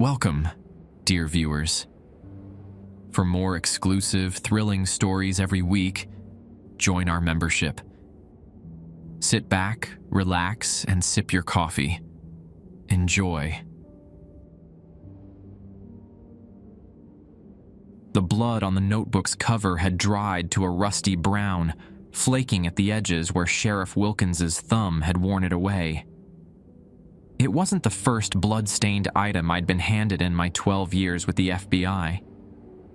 Welcome, dear viewers. For more exclusive, thrilling stories every week, join our membership. Sit back, relax, and sip your coffee. Enjoy. The blood on the notebook's cover had dried to a rusty brown, flaking at the edges where Sheriff Wilkins's thumb had worn it away. It wasn't the first blood-stained item I'd been handed in my 12 years with the FBI,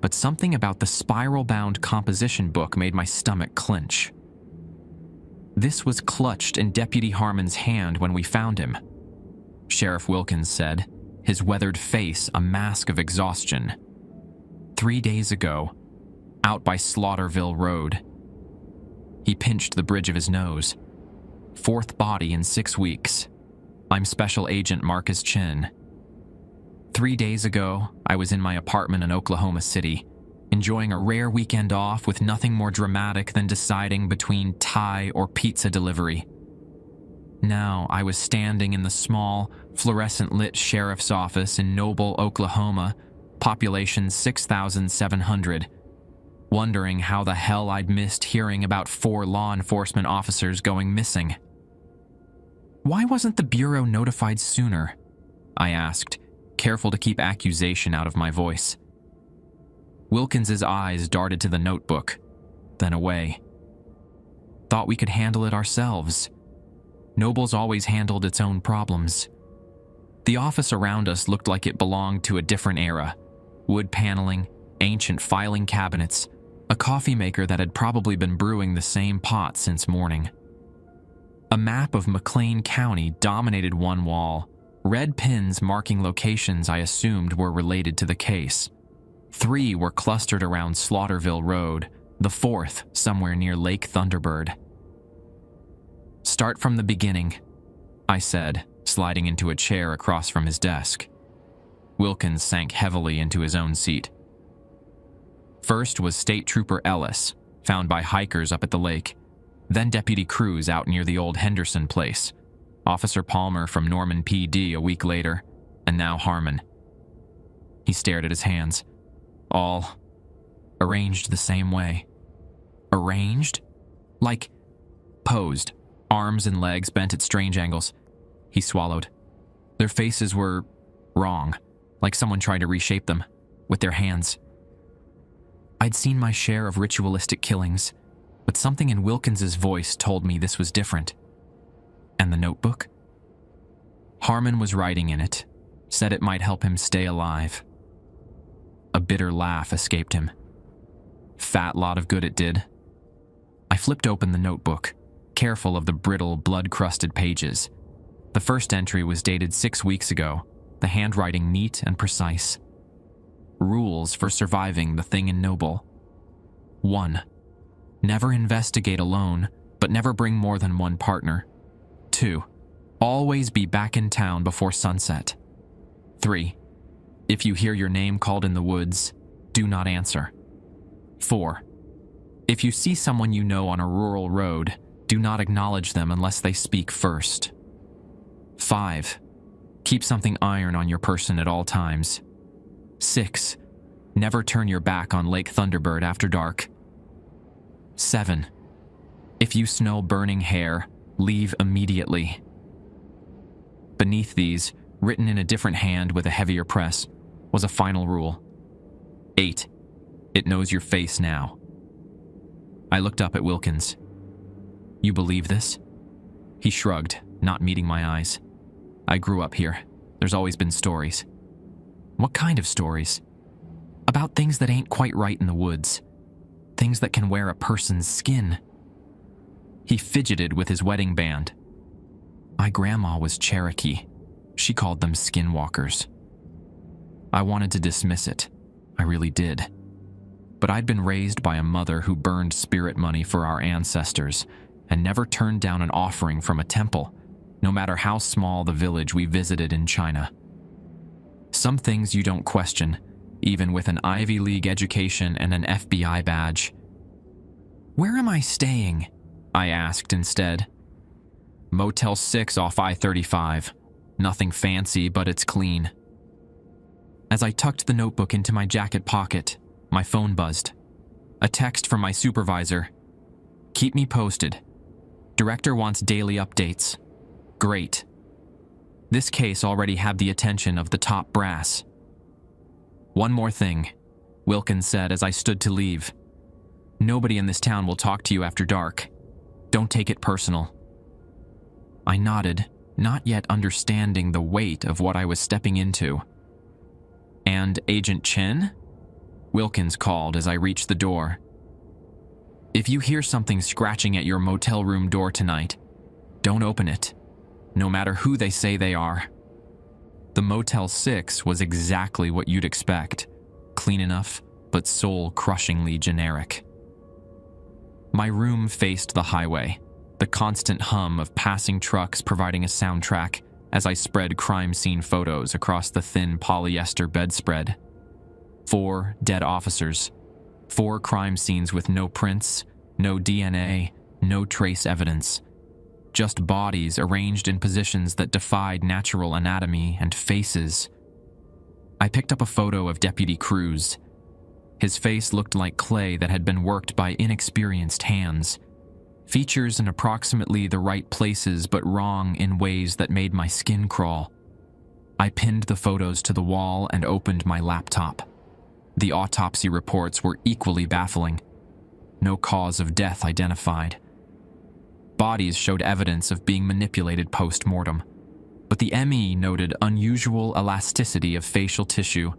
but something about the spiral-bound composition book made my stomach clench. This was clutched in Deputy Harmon's hand when we found him, Sheriff Wilkins said, his weathered face a mask of exhaustion. 3 days ago, out by Slaughterville Road. He pinched the bridge of his nose. 4th body in 6 weeks. I'm Special Agent Marcus Chin. 3 days ago, I was in my apartment in Oklahoma City, enjoying a rare weekend off with nothing more dramatic than deciding between Thai or pizza delivery. Now, I was standing in the small, fluorescent-lit sheriff's office in Noble, Oklahoma, population 6,700, wondering how the hell I'd missed hearing about 4 law enforcement officers going missing. Why wasn't the Bureau notified sooner? I asked, careful to keep accusation out of my voice. Wilkins's eyes darted to the notebook, then away. Thought we could handle it ourselves. Noble's always handled its own problems. The office around us looked like it belonged to a different era. Wood paneling, ancient filing cabinets, a coffee maker that had probably been brewing the same pot since morning. A map of McLean County dominated one wall, red pins marking locations I assumed were related to the case. 3 were clustered around Slaughterville Road, the 4th somewhere near Lake Thunderbird. Start from the beginning, I said, sliding into a chair across from his desk. Wilkins sank heavily into his own seat. First was State Trooper Ellis, found by hikers up at the lake. Then Deputy Cruz out near the old Henderson place. Officer Palmer from Norman PD a week later, and now Harmon. He stared at his hands. All arranged the same way. Arranged? Like posed, arms and legs bent at strange angles. He swallowed. Their faces were wrong, like someone tried to reshape them with their hands. I'd seen my share of ritualistic killings, but something in Wilkins's voice told me this was different. And the notebook? Harmon was writing in it, said it might help him stay alive. A bitter laugh escaped him. Fat lot of good it did. I flipped open the notebook, careful of the brittle, blood-crusted pages. The first entry was dated 6 weeks ago, the handwriting neat and precise. Rules for surviving the thing in Noble. 1. Never investigate alone, but never bring more than one partner. 2. Always be back in town before sunset. 3. If you hear your name called in the woods, do not answer. 4. If you see someone you know on a rural road, do not acknowledge them unless they speak first. 5. Keep something iron on your person at all times. 6. Never turn your back on Lake Thunderbird after dark. 7. If you smell burning hair, leave immediately. Beneath these, written in a different hand with a heavier press, was a final rule. 8. It knows your face now. I looked up at Wilkins. You believe this? He shrugged, not meeting my eyes. I grew up here. There's always been stories. What kind of stories? About things that ain't quite right in the woods. Things that can wear a person's skin. He fidgeted with his wedding band. My grandma was Cherokee. She called them skinwalkers. I wanted to dismiss it. I really did. But I'd been raised by a mother who burned spirit money for our ancestors and never turned down an offering from a temple, no matter how small the village we visited in China. Some things you don't question, even with an Ivy League education and an FBI badge. Where am I staying? I asked instead. Motel 6 off I-35. Nothing fancy, but it's clean. As I tucked the notebook into my jacket pocket, my phone buzzed. A text from my supervisor. "Keep me posted. Director wants daily updates." Great. This case already had the attention of the top brass. "One more thing," Wilkins said as I stood to leave. "Nobody in this town will talk to you after dark. Don't take it personal." I nodded, not yet understanding the weight of what I was stepping into. "And Agent Chin?" Wilkins called as I reached the door. "If you hear something scratching at your motel room door tonight, don't open it, no matter who they say they are." The Motel 6 was exactly what you'd expect. Clean enough, but soul-crushingly generic. My room faced the highway, the constant hum of passing trucks providing a soundtrack as I spread crime scene photos across the thin polyester bedspread. 4 dead officers, 4 crime scenes with no prints, no DNA, no trace evidence. Just bodies arranged in positions that defied natural anatomy and faces. I picked up a photo of Deputy Cruz. His face looked like clay that had been worked by inexperienced hands. Features in approximately the right places but wrong in ways that made my skin crawl. I pinned the photos to the wall and opened my laptop. The autopsy reports were equally baffling. No cause of death identified. Bodies showed evidence of being manipulated post-mortem, but the ME noted unusual elasticity of facial tissue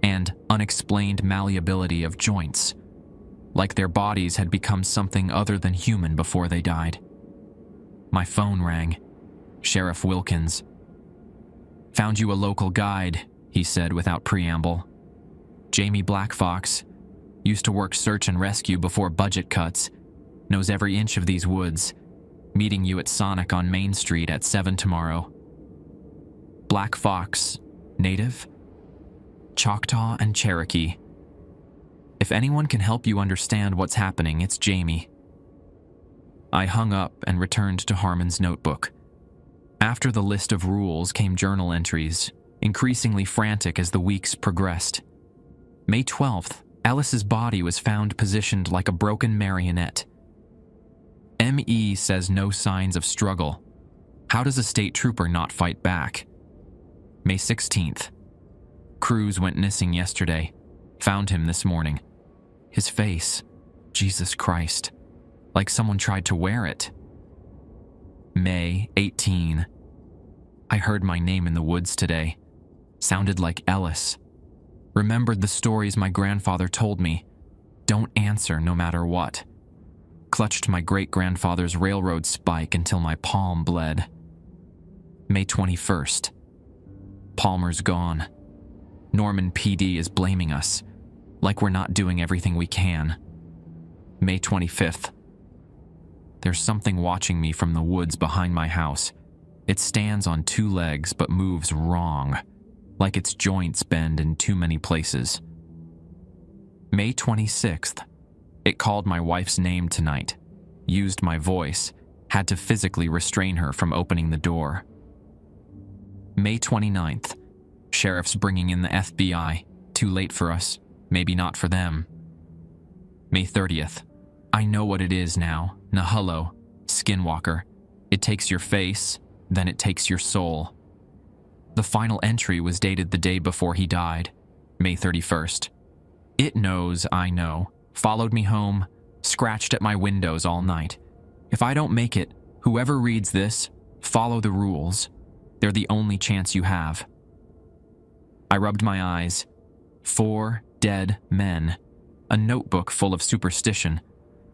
and unexplained malleability of joints, like their bodies had become something other than human before they died. My phone rang. Sheriff Wilkins. "Found you a local guide," he said without preamble. "Jamie Blackfox. Used to work search and rescue before budget cuts. Knows every inch of these woods. Meeting you at Sonic on Main Street at 7 tomorrow." Black Fox. Native? Choctaw and Cherokee. If anyone can help you understand what's happening, it's Jamie. I hung up and returned to Harmon's notebook. After the list of rules came journal entries, increasingly frantic as the weeks progressed. May 12th, Ellis's body was found positioned like a broken marionette. ME says no signs of struggle. How does a state trooper not fight back? May 16th. Cruz went missing yesterday. Found him this morning. His face, Jesus Christ, like someone tried to wear it. May 18. I heard my name in the woods today. Sounded like Ellis. Remembered the stories my grandfather told me. Don't answer no matter what. Clutched my great-grandfather's railroad spike until my palm bled. May 21st. Palmer's gone. Norman PD is blaming us, like we're not doing everything we can. May 25th. There's something watching me from the woods behind my house. It stands on 2 legs but moves wrong, like its joints bend in too many places. May 26th. It called my wife's name tonight, used my voice, had to physically restrain her from opening the door. May 29th. Sheriff's bringing in the FBI. Too late for us, maybe not for them. May 30th. I know what it is now. Nahullo, Skinwalker. It takes your face, then it takes your soul. The final entry was dated the day before he died, May 31st. It knows I know. Followed me home, scratched at my windows all night. If I don't make it, whoever reads this, follow the rules. They're the only chance you have. I rubbed my eyes. 4 dead men. A notebook full of superstition.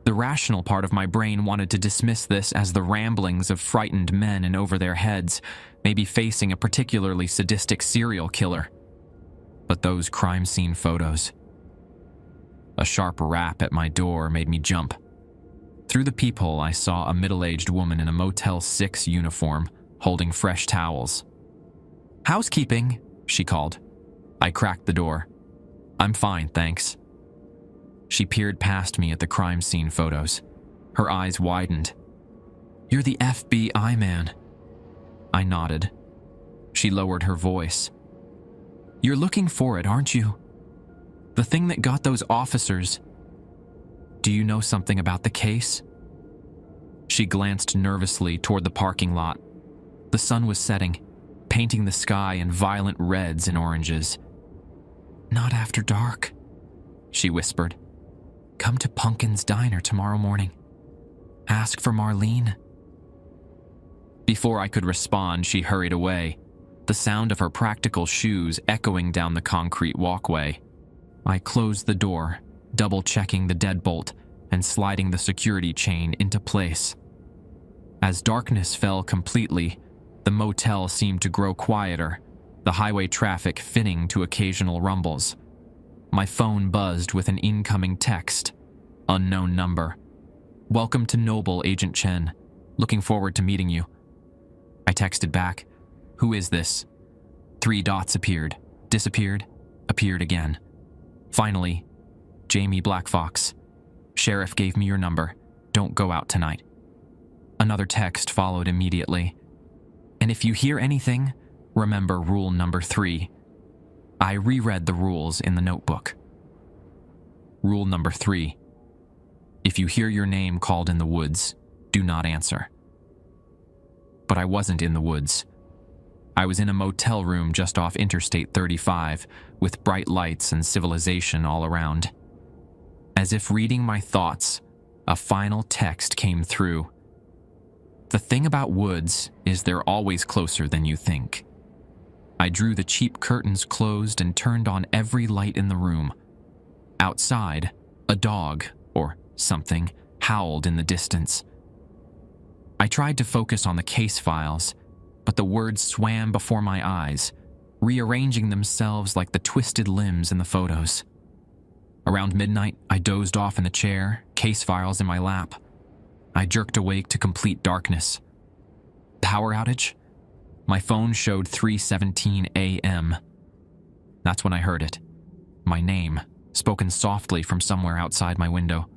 The rational part of my brain wanted to dismiss this as the ramblings of frightened men in over their heads, maybe facing a particularly sadistic serial killer. But those crime scene photos. A sharp rap at my door made me jump. Through the peephole, I saw a middle-aged woman in a Motel 6 uniform, holding fresh towels. "Housekeeping," she called. I cracked the door. "I'm fine, thanks." She peered past me at the crime scene photos. Her eyes widened. "You're the FBI man." I nodded. She lowered her voice. You're looking for it, aren't you? The thing that got those officers. Do you know something about the case? She glanced nervously toward the parking lot. The sun was setting, painting the sky in violent reds and oranges. Not after dark, she whispered. Come to Pumpkin's Diner tomorrow morning. Ask for Marlene. Before I could respond, she hurried away, the sound of her practical shoes echoing down the concrete walkway. I closed the door, double-checking the deadbolt and sliding the security chain into place. As darkness fell completely, the motel seemed to grow quieter, the highway traffic fitting to occasional rumbles. My phone buzzed with an incoming text. Unknown number. Welcome to Noble, Agent Chen. Looking forward to meeting you. I texted back. Who is this? 3 dots appeared, disappeared, appeared again. Finally, Jamie Blackfox. Sheriff gave me your number. Don't go out tonight. Another text followed immediately. And if you hear anything, remember rule number 3. I reread the rules in the notebook. Rule number 3. If you hear your name called in the woods, do not answer. But I wasn't in the woods. I was in a motel room just off Interstate 35, with bright lights and civilization all around. As if reading my thoughts, a final text came through. The thing about woods is they're always closer than you think. I drew the cheap curtains closed and turned on every light in the room. Outside, a dog, or something, howled in the distance. I tried to focus on the case files, but the words swam before my eyes, rearranging themselves like the twisted limbs in the photos. Around midnight, I dozed off in the chair, case files in my lap. I jerked awake to complete darkness. Power outage? My phone showed 3:17 a.m. That's when I heard it. My name, spoken softly from somewhere outside my window.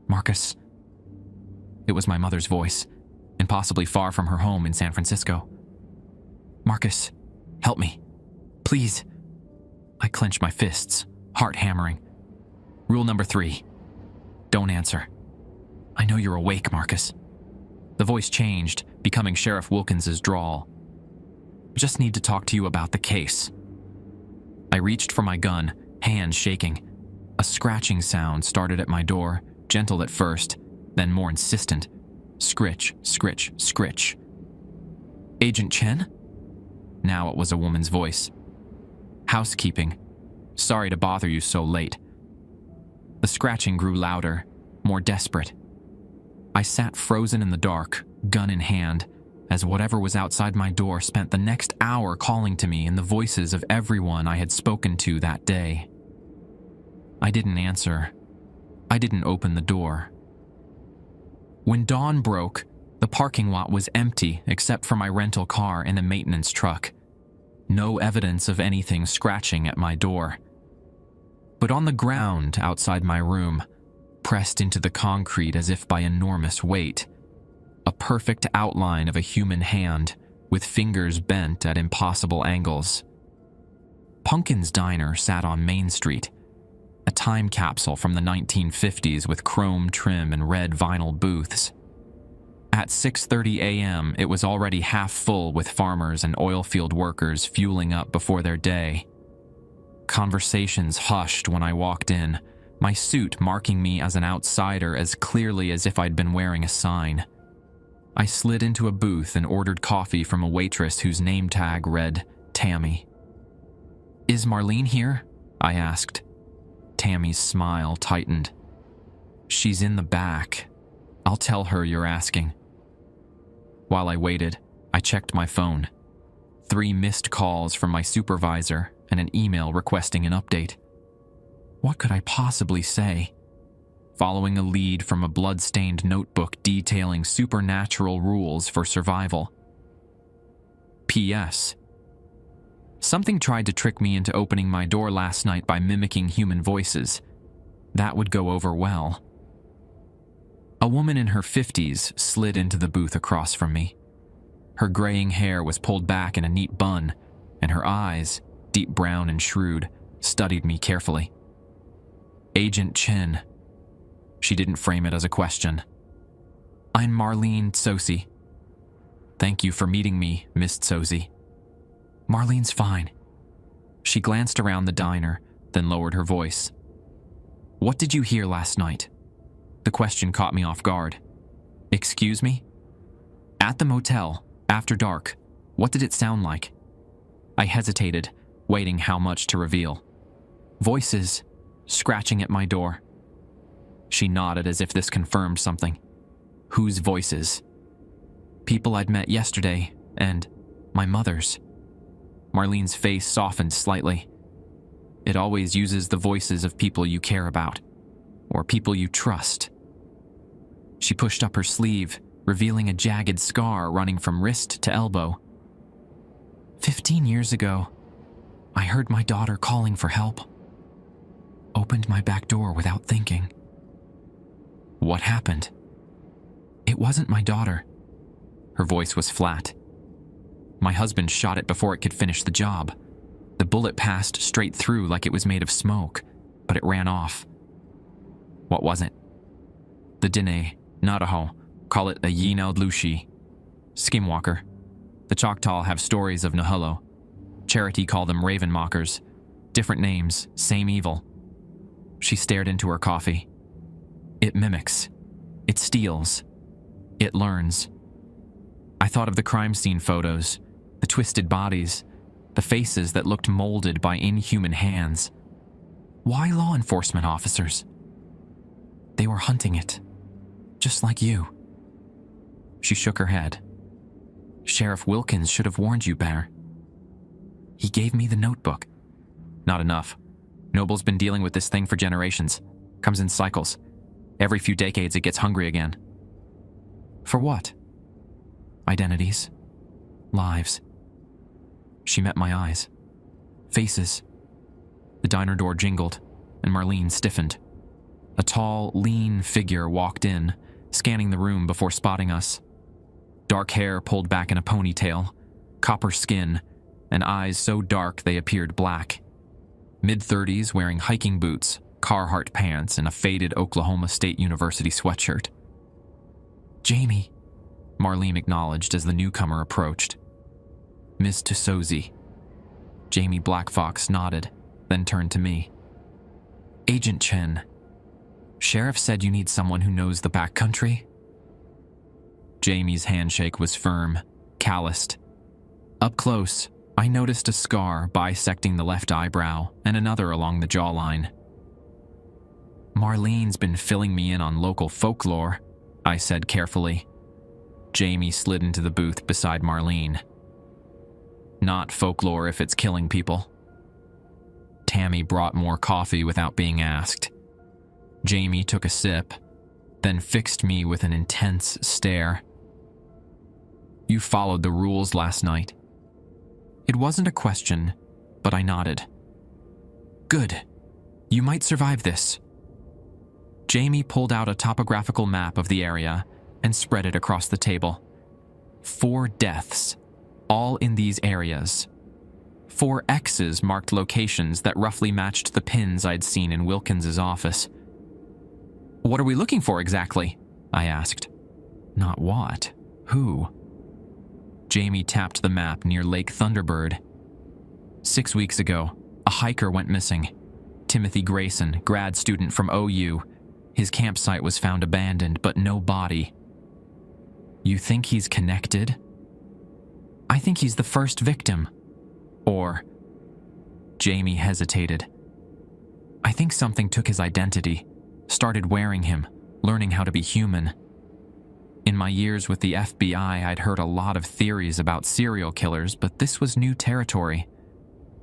Marcus. It was my mother's voice, impossibly far from her home in San Francisco. Marcus, help me. Please. I clenched my fists, heart hammering. Rule number 3. Don't answer. I know you're awake, Marcus. The voice changed, becoming Sheriff Wilkins's drawl. Just need to talk to you about the case. I reached for my gun, hands shaking. A scratching sound started at my door, gentle at first, then more insistent. Scritch, scritch, scritch. Agent Chen? Now it was a woman's voice. Housekeeping. Sorry to bother you so late. The scratching grew louder, more desperate. I sat frozen in the dark, gun in hand, as whatever was outside my door spent the next hour calling to me in the voices of everyone I had spoken to that day. I didn't answer. I didn't open the door. When dawn broke, the parking lot was empty except for my rental car and the maintenance truck. No evidence of anything scratching at my door. But on the ground outside my room, pressed into the concrete as if by enormous weight, a perfect outline of a human hand with fingers bent at impossible angles. Pumpkin's Diner sat on Main Street, a time capsule from the 1950s with chrome trim and red vinyl booths. At 6:30 a.m., it was already half full with farmers and oilfield workers fueling up before their day. Conversations hushed when I walked in, my suit marking me as an outsider as clearly as if I'd been wearing a sign. I slid into a booth and ordered coffee from a waitress whose name tag read Tammy. Is Marlene here? I asked. Tammy's smile tightened. She's in the back. I'll tell her you're asking. While I waited, I checked my phone. 3 missed calls from my supervisor and an email requesting an update. What could I possibly say? Following a lead from a blood-stained notebook detailing supernatural rules for survival. P.S. Something tried to trick me into opening my door last night by mimicking human voices. That would go over well. A woman in her 50s slid into the booth across from me. Her graying hair was pulled back in a neat bun, and her eyes, deep brown and shrewd, studied me carefully. Agent Chen. She didn't frame it as a question. I'm Marlene Tsosi. Thank you for meeting me, Miss Tsosi. Marlene's fine. She glanced around the diner, then lowered her voice. What did you hear last night? The question caught me off guard. Excuse me? At the motel, after dark, what did it sound like? I hesitated, waiting how much to reveal. Voices, scratching at my door. She nodded as if this confirmed something. Whose voices? People I'd met yesterday, and my mother's. Marlene's face softened slightly. It always uses the voices of people you care about, or people you trust. She pushed up her sleeve, revealing a jagged scar running from wrist to elbow. 15 years ago, I heard my daughter calling for help. Opened my back door without thinking. What happened? It wasn't my daughter. Her voice was flat. My husband shot it before it could finish the job. The bullet passed straight through like it was made of smoke, but it ran off. What was it? The Dine, Navajo, call it a Yinaudlushi. Skinwalker. The Choctaw have stories of Nahullo. Charity call them raven mockers. Different names, same evil. She stared into her coffee. It mimics. It steals. It learns. I thought of the crime scene photos, the twisted bodies, the faces that looked molded by inhuman hands. Why law enforcement officers? They were hunting it, just like you. She shook her head. Sheriff Wilkins should have warned you better. He gave me the notebook. Not enough. Noble's been dealing with this thing for generations. Comes in cycles. Every few decades it gets hungry again. For what? Identities. Lives. She met my eyes. Faces. The diner door jingled, and Marlene stiffened. A tall, lean figure walked in, scanning the room before spotting us. Dark hair pulled back in a ponytail, copper skin, and eyes so dark they appeared black. Mid-30s, wearing hiking boots, Carhartt pants, and a faded Oklahoma State University sweatshirt. Jamie, Marlene acknowledged as the newcomer approached. Miss Tsosi. Jamie Blackfox nodded, then turned to me. Agent Chen. Sheriff said you need someone who knows the backcountry? Jamie's handshake was firm, calloused. Up close, I noticed a scar bisecting the left eyebrow and another along the jawline. Marlene's been filling me in on local folklore, I said carefully. Jamie slid into the booth beside Marlene. Not folklore if it's killing people. Tammy brought more coffee without being asked. Jamie took a sip, then fixed me with an intense stare. You followed the rules last night. It wasn't a question, but I nodded. Good. You might survive this. Jamie pulled out a topographical map of the area and spread it across the table. 4 deaths, all in these areas. 4 X's marked locations that roughly matched the pins I'd seen in Wilkins's office. What are we looking for exactly? I asked. Not what. Who? Jamie tapped the map near Lake Thunderbird. 6 weeks ago, a hiker went missing. Timothy Grayson, grad student from OU. His campsite was found abandoned, but no body. You think he's connected? I think he's the first victim. Or... Jamie hesitated. I think something took his identity, started wearing him, learning how to be human. In my years with the FBI, I'd heard a lot of theories about serial killers, but this was new territory.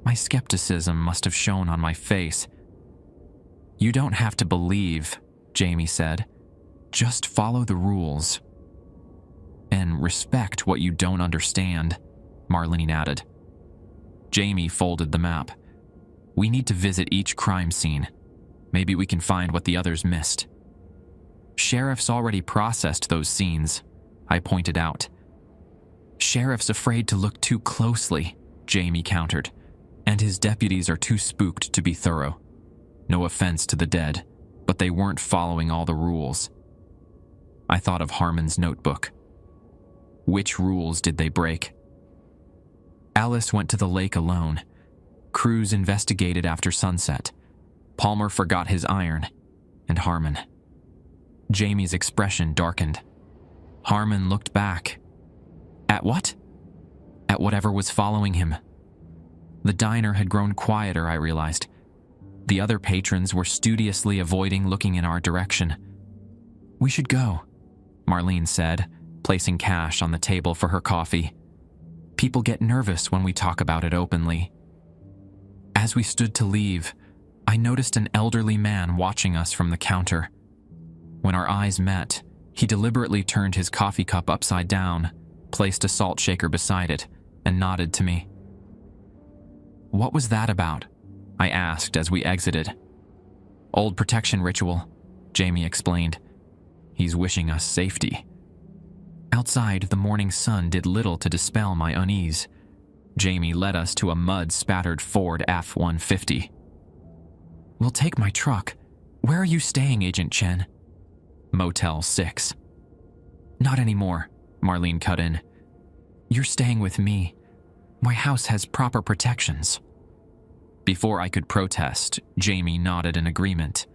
My skepticism must have shown on my face. You don't have to believe, Jamie said. Just follow the rules. And respect what you don't understand, Marlene added. Jamie folded the map. We need to visit each crime scene. Maybe we can find what the others missed. Sheriff's already processed those scenes, I pointed out. Sheriff's afraid to look too closely, Jamie countered. And his deputies are too spooked to be thorough. No offense to the dead, but they weren't following all the rules. I thought of Harmon's notebook. Which rules did they break? Alice went to the lake alone. Cruz investigated after sunset. Palmer forgot his iron. And Harmon. Jamie's expression darkened. Harmon looked back. At what? At whatever was following him. The diner had grown quieter, I realized. The other patrons were studiously avoiding looking in our direction. We should go, Marlene said, placing cash on the table for her coffee. People get nervous when we talk about it openly. As we stood to leave, I noticed an elderly man watching us from the counter. When our eyes met, he deliberately turned his coffee cup upside down, placed a salt shaker beside it, and nodded to me. What was that about? I asked as we exited. Old protection ritual, Jamie explained. He's wishing us safety. Outside, the morning sun did little to dispel my unease. Jamie led us to a mud-spattered Ford F-150. We'll take my truck. Where are you staying, Agent Chen? Motel 6. Not anymore, Marlene cut in. You're staying with me. My house has proper protections. Before I could protest, Jamie nodded in agreement.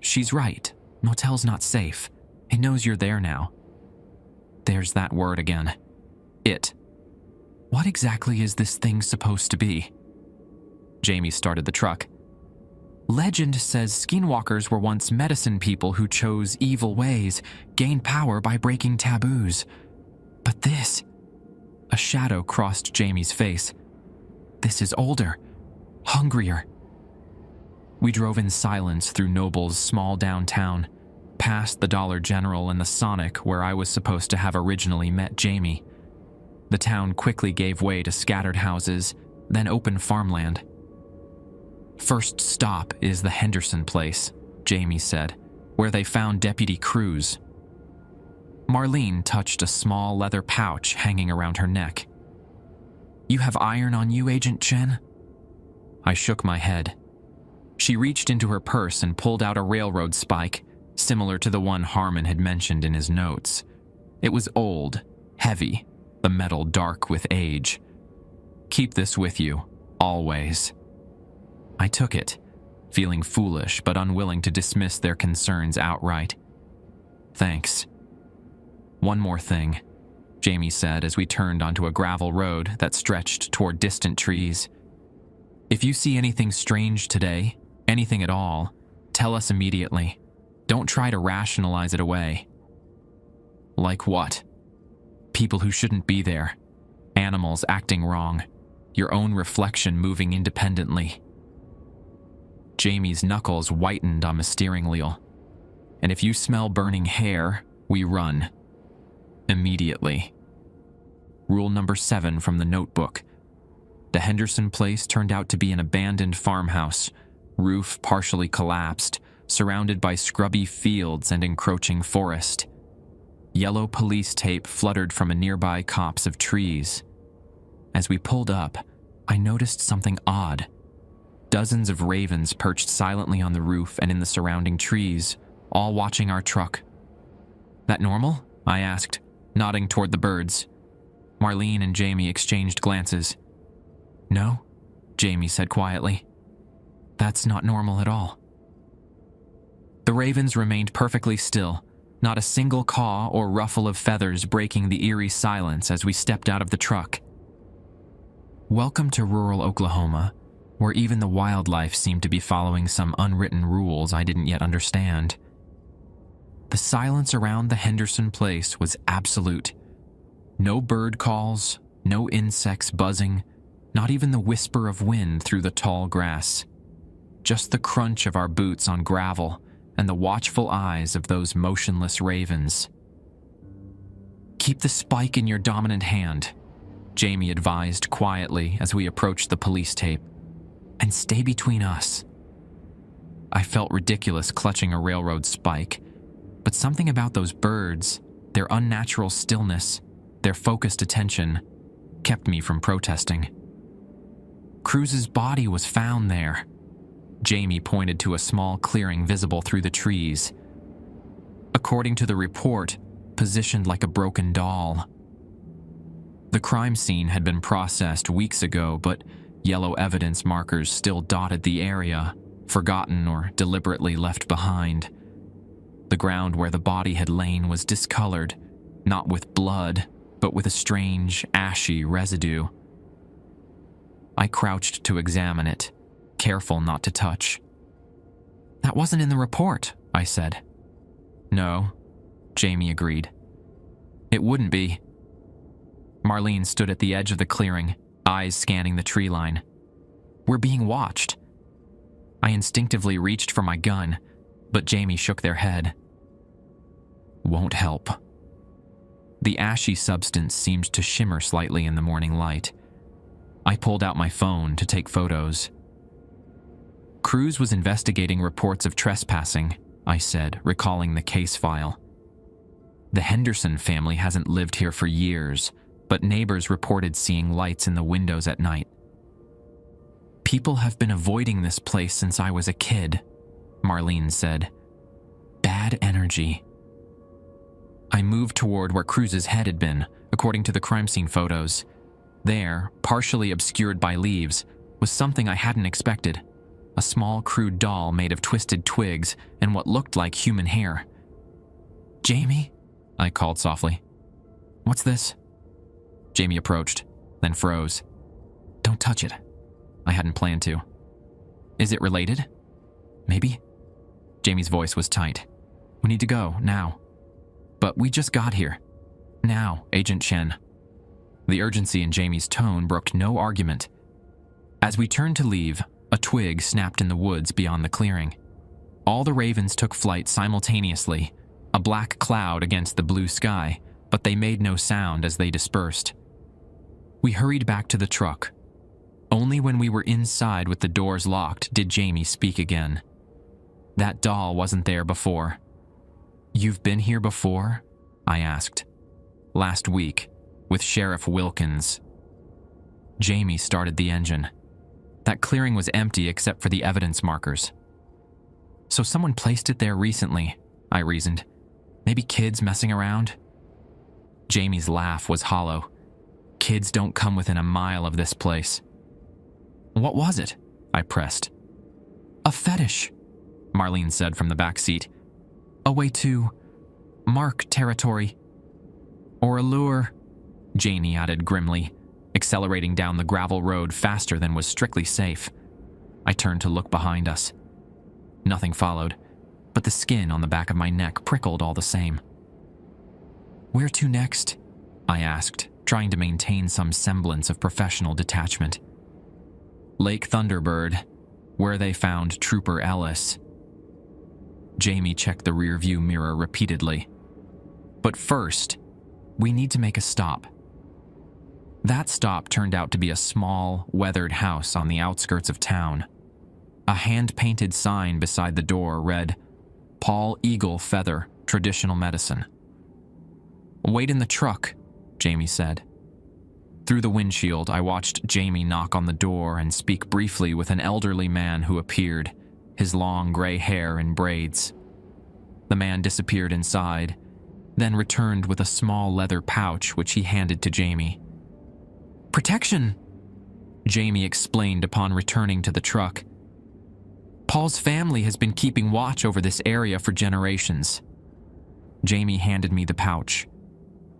She's right. Motel's not safe. It knows you're there now. There's that word again. It. What exactly is this thing supposed to be? Jamie started the truck. Legend says skinwalkers were once medicine people who chose evil ways, gained power by breaking taboos. But this... A shadow crossed Jamie's face. This is older, hungrier. We drove in silence through Noble's small downtown, past the Dollar General and the Sonic where I was supposed to have originally met Jamie. The town quickly gave way to scattered houses, then open farmland. First stop is the Henderson place, Jamie said, where they found Deputy Cruz. Marlene touched a small leather pouch hanging around her neck. You have iron on you, Agent Chen? I shook my head. She reached into her purse and pulled out a railroad spike, similar to the one Harmon had mentioned in his notes. It was old, heavy, the metal dark with age. Keep this with you, always. I took it, feeling foolish but unwilling to dismiss their concerns outright. Thanks. One more thing, Jamie said as we turned onto a gravel road that stretched toward distant trees. If you see anything strange today, anything at all, tell us immediately. Don't try to rationalize it away. Like what? People who shouldn't be there. Animals acting wrong. Your own reflection moving independently. Jamie's knuckles whitened on the steering wheel. And if you smell burning hair, we run. Immediately. Rule number 7 from the notebook. The Henderson place turned out to be an abandoned farmhouse, roof partially collapsed, surrounded by scrubby fields and encroaching forest. Yellow police tape fluttered from a nearby copse of trees. As we pulled up, I noticed something odd. Dozens of ravens perched silently on the roof and in the surrounding trees, all watching our truck. That normal? I asked, nodding toward the birds. Marlene and Jamie exchanged glances. No, Jamie said quietly. That's not normal at all. The ravens remained perfectly still, not a single caw or ruffle of feathers breaking the eerie silence as we stepped out of the truck. Welcome to rural Oklahoma, where even the wildlife seemed to be following some unwritten rules I didn't yet understand. The silence around the Henderson place was absolute. No bird calls, no insects buzzing, not even the whisper of wind through the tall grass. Just the crunch of our boots on gravel and the watchful eyes of those motionless ravens. Keep the spike in your dominant hand, Jamie advised quietly as we approached the police tape. And stay between us. I felt ridiculous clutching a railroad spike, but something about those birds, their unnatural stillness, their focused attention, kept me from protesting. Cruz's body was found there. Jamie pointed to a small clearing visible through the trees. According to the report, positioned like a broken doll. The crime scene had been processed weeks ago, but yellow evidence markers still dotted the area, forgotten or deliberately left behind. The ground where the body had lain was discolored, not with blood, but with a strange, ashy residue. I crouched to examine it, careful not to touch. "That wasn't in the report," I said. "No," Jamie agreed. "It wouldn't be." Marlene stood at the edge of the clearing, eyes scanning the tree line. "We're being watched." I instinctively reached for my gun, but Jamie shook their head. "Won't help." The ashy substance seemed to shimmer slightly in the morning light. I pulled out my phone to take photos. "Cruz was investigating reports of trespassing," I said, recalling the case file. "The Henderson family hasn't lived here for years, but neighbors reported seeing lights in the windows at night. People have been avoiding this place since I was a kid," Marlene said. "Bad energy." I moved toward where Cruz's head had been, according to the crime scene photos. There, partially obscured by leaves, was something I hadn't expected. A small, crude doll made of twisted twigs and what looked like human hair. "Jamie?" I called softly. "What's this?" Jamie approached, then froze. "Don't touch it." I hadn't planned to. "Is it related?" "Maybe." Jamie's voice was tight. "We need to go, now." "But we just got here." "Now, Agent Chen." The urgency in Jamie's tone brooked no argument. As we turned to leave, a twig snapped in the woods beyond the clearing. All the ravens took flight simultaneously, a black cloud against the blue sky, but they made no sound as they dispersed. We hurried back to the truck. Only when we were inside with the doors locked did Jamie speak again. That doll wasn't there before. "You've been here before?" I asked. "Last week, with Sheriff Wilkins." Jamie started the engine. That clearing was empty except for the evidence markers. "So someone placed it there recently," I reasoned. "Maybe kids messing around?" Jamie's laugh was hollow. "Kids don't come within a mile of this place." "What was it?" I pressed. "A fetish," Marlene said from the back seat. "A way to mark territory." "Or a lure," Janie added grimly, accelerating down the gravel road faster than was strictly safe. I turned to look behind us. Nothing followed, but the skin on the back of my neck prickled all the same. "Where to next?" I asked, trying to maintain some semblance of professional detachment. "Lake Thunderbird, where they found Trooper Ellis." Jamie checked the rearview mirror repeatedly. "But first, we need to make a stop." That stop turned out to be a small, weathered house on the outskirts of town. A hand-painted sign beside the door read, "Paul Eagle Feather, Traditional Medicine." "Wait in the truck," Jamie said. Through the windshield, I watched Jamie knock on the door and speak briefly with an elderly man who appeared, his long gray hair in braids. The man disappeared inside, then returned with a small leather pouch which he handed to Jamie. "Protection," Jamie explained upon returning to the truck. "Paul's family has been keeping watch over this area for generations." Jamie handed me the pouch.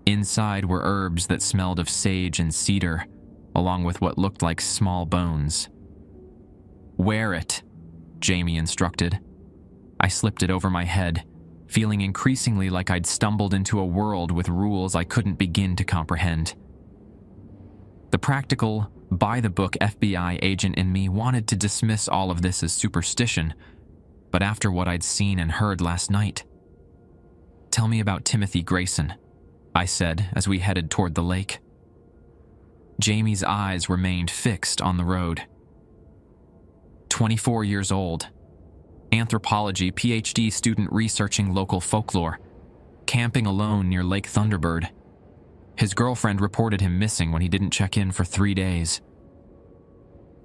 Inside were herbs that smelled of sage and cedar, along with what looked like small bones. "Wear it," Jamie instructed. I slipped it over my head, feeling increasingly like I'd stumbled into a world with rules I couldn't begin to comprehend. The practical, by-the-book FBI agent in me wanted to dismiss all of this as superstition, but after what I'd seen and heard last night. "Tell me about Timothy Grayson," I said as we headed toward the lake. Jamie's eyes remained fixed on the road. 24 years old. Anthropology PhD student researching local folklore. Camping alone near Lake Thunderbird. His girlfriend reported him missing when he didn't check in for 3 days.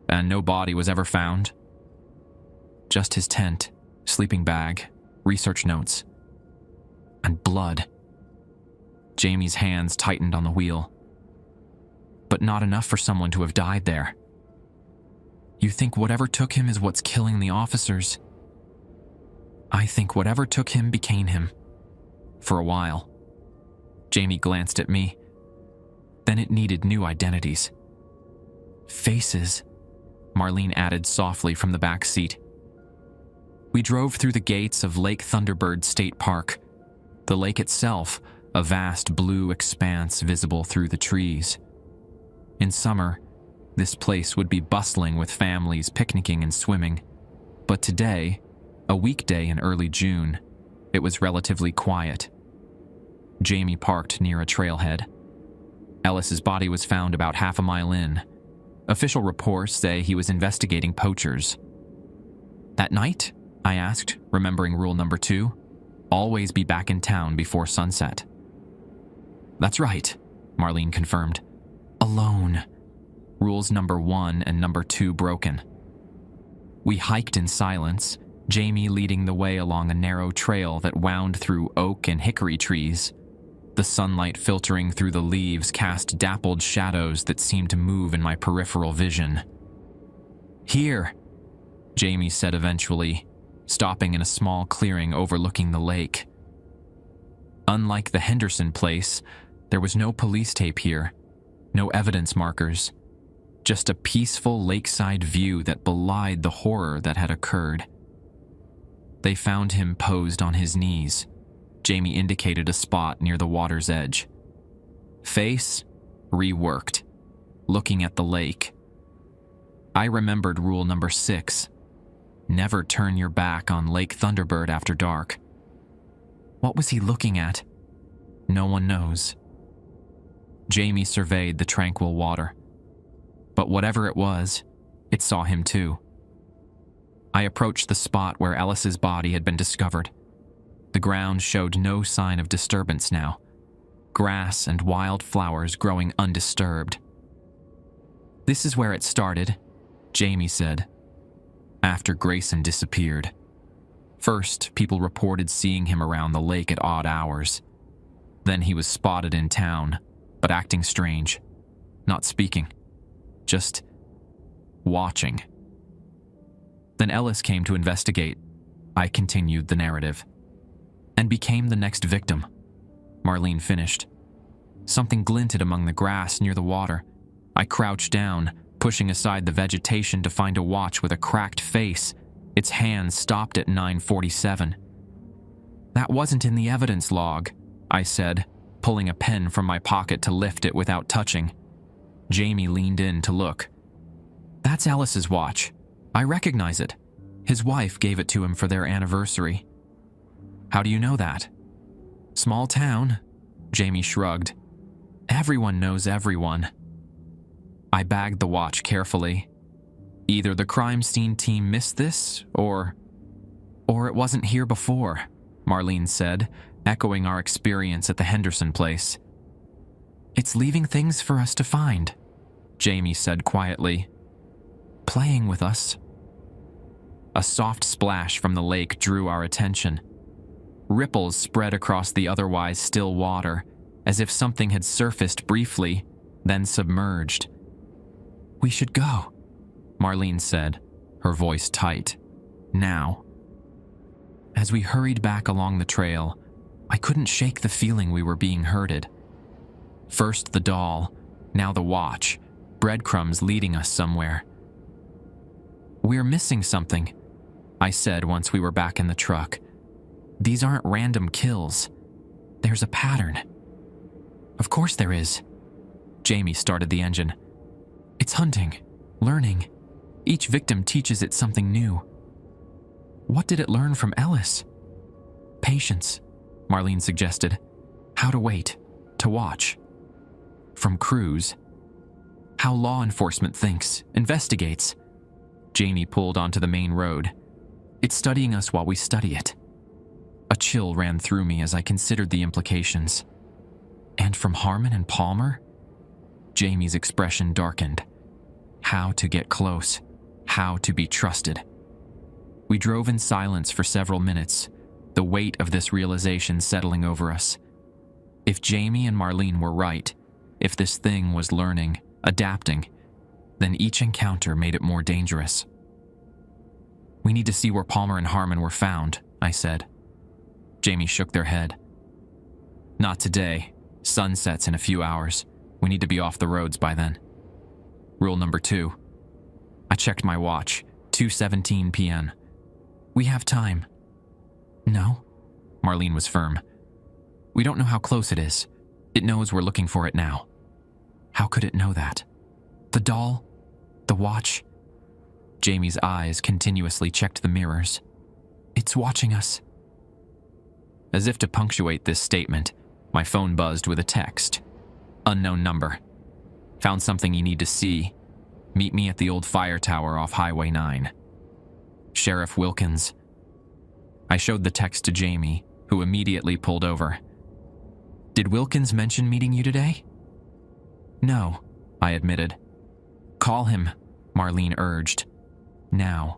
And no body was ever found? Just his tent, sleeping bag, research notes, and blood. Jamie's hands tightened on the wheel. But not enough for someone to have died there. You think whatever took him is what's killing the officers? I think whatever took him became him. For a while. Jamie glanced at me. Then it needed new identities. Faces, Marlene added softly from the back seat. We drove through the gates of Lake Thunderbird State Park. The lake itself, a vast blue expanse visible through the trees. In summer, this place would be bustling with families picnicking and swimming. But today, a weekday in early June, it was relatively quiet. Jamie parked near a trailhead. Ellis's body was found about half a mile in. Official reports say he was investigating poachers. That night, I asked, remembering rule number 2, always be back in town before sunset. That's right, Marlene confirmed. Alone. Rules number 1 and number 2 broken. We hiked in silence, Jamie leading the way along a narrow trail that wound through oak and hickory trees. The sunlight filtering through the leaves cast dappled shadows that seemed to move in my peripheral vision. Here, Jamie said eventually, stopping in a small clearing overlooking the lake. Unlike the Henderson place, there was no police tape here, no evidence markers, just a peaceful lakeside view that belied the horror that had occurred. They found him posed on his knees. Jamie indicated a spot near the water's edge. Face reworked, looking at the lake. I remembered rule number 6. Never turn your back on Lake Thunderbird after dark. What was he looking at? No one knows. Jamie surveyed the tranquil water. But whatever it was, it saw him too. I approached the spot where Ellis's body had been discovered. The ground showed no sign of disturbance now. Grass and wild flowers growing undisturbed. This is where it started, Jamie said, after Grayson disappeared. First, people reported seeing him around the lake at odd hours. Then he was spotted in town, but acting strange. Not speaking. Just watching. Then Ellis came to investigate. I continued the narrative. And became the next victim. Marlene finished. Something glinted among the grass near the water. I crouched down, pushing aside the vegetation to find a watch with a cracked face. Its hands stopped at 9:47. That wasn't in the evidence log, I said, pulling a pen from my pocket to lift it without touching. Jamie leaned in to look. That's Ellis's watch. I recognize it. His wife gave it to him for their anniversary. How do you know that? Small town, Jamie shrugged. Everyone knows everyone. I bagged the watch carefully. Either the crime scene team missed this, or it wasn't here before, Marlene said, echoing our experience at the Henderson place. It's leaving things for us to find, Jamie said quietly. Playing with us. A soft splash from the lake drew our attention. Ripples spread across the otherwise still water, as if something had surfaced briefly, then submerged. We should go, Marlene said, her voice tight. Now. As we hurried back along the trail, I couldn't shake the feeling we were being herded. First the doll, now the watch, breadcrumbs leading us somewhere. We're missing something, I said once we were back in the truck. These aren't random kills. There's a pattern. Of course there is. Jamie started the engine. It's hunting, learning. Each victim teaches it something new. What did it learn from Ellis? Patience, Marlene suggested. How to wait, to watch. From Cruz. How law enforcement thinks, investigates. Jamie pulled onto the main road. It's studying us while we study it. A chill ran through me as I considered the implications. And from Harmon and Palmer? Jamie's expression darkened. How to get close. how to be trusted. We drove in silence for several minutes, the weight of this realization settling over us. If Jamie and Marlene were right, if this thing was learning, adapting, then each encounter made it more dangerous. "We need to see where Palmer and Harmon were found," I said. Jamie shook their head. "Not today. Sun sets in a few hours. We need to be off the roads by then." Rule number 2. I checked my watch. 2:17 p.m. "We have time." "No." Marlene was firm. "We don't know how close it is. It knows we're looking for it now." "How could it know that? The doll? The watch?" Jamie's eyes continuously checked the mirrors. "It's watching us." As if to punctuate this statement, my phone buzzed with a text. "Unknown number. Found something you need to see. Meet me at the old fire tower off Highway 9. Sheriff Wilkins." I showed the text to Jamie, who immediately pulled over. "Did Wilkins mention meeting you today?" "No," I admitted. "Call him," Marlene urged. "Now."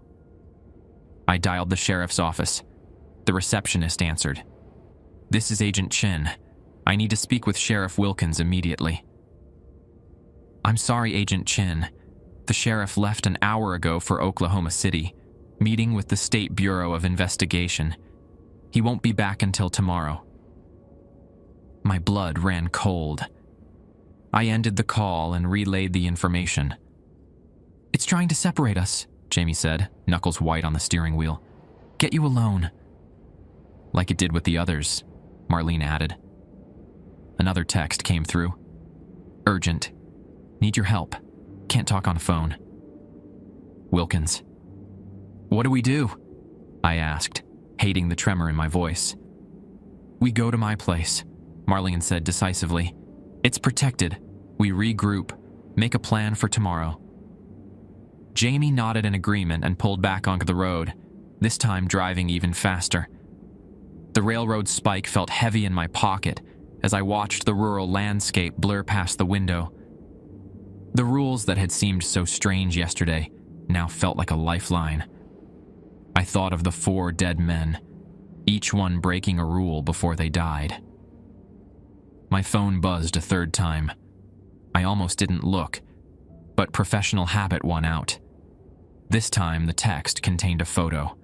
I dialed the sheriff's office. The receptionist answered. "This is Agent Chin. I need to speak with Sheriff Wilkins immediately." "I'm sorry, Agent Chin. The sheriff left an hour ago for Oklahoma City, meeting with the State Bureau of Investigation. He won't be back until tomorrow." My blood ran cold. I ended the call and relayed the information. "It's trying to separate us," Jamie said, knuckles white on the steering wheel. "Get you alone." "Like it did with the others," Marlene added. Another text came through. "Urgent. Need your help. Can't talk on phone. Wilkins." "What do we do?" I asked, hating the tremor in my voice. "We go to my place," Marlene said decisively. "It's protected. We regroup, make a plan for tomorrow." Jamie nodded in agreement and pulled back onto the road, this time driving even faster. The railroad spike felt heavy in my pocket as I watched the rural landscape blur past the window. The rules that had seemed so strange yesterday now felt like a lifeline. I thought of the 4 dead men, each one breaking a rule before they died. My phone buzzed a third time. I almost didn't look, but professional habit won out. This time the text contained a photo.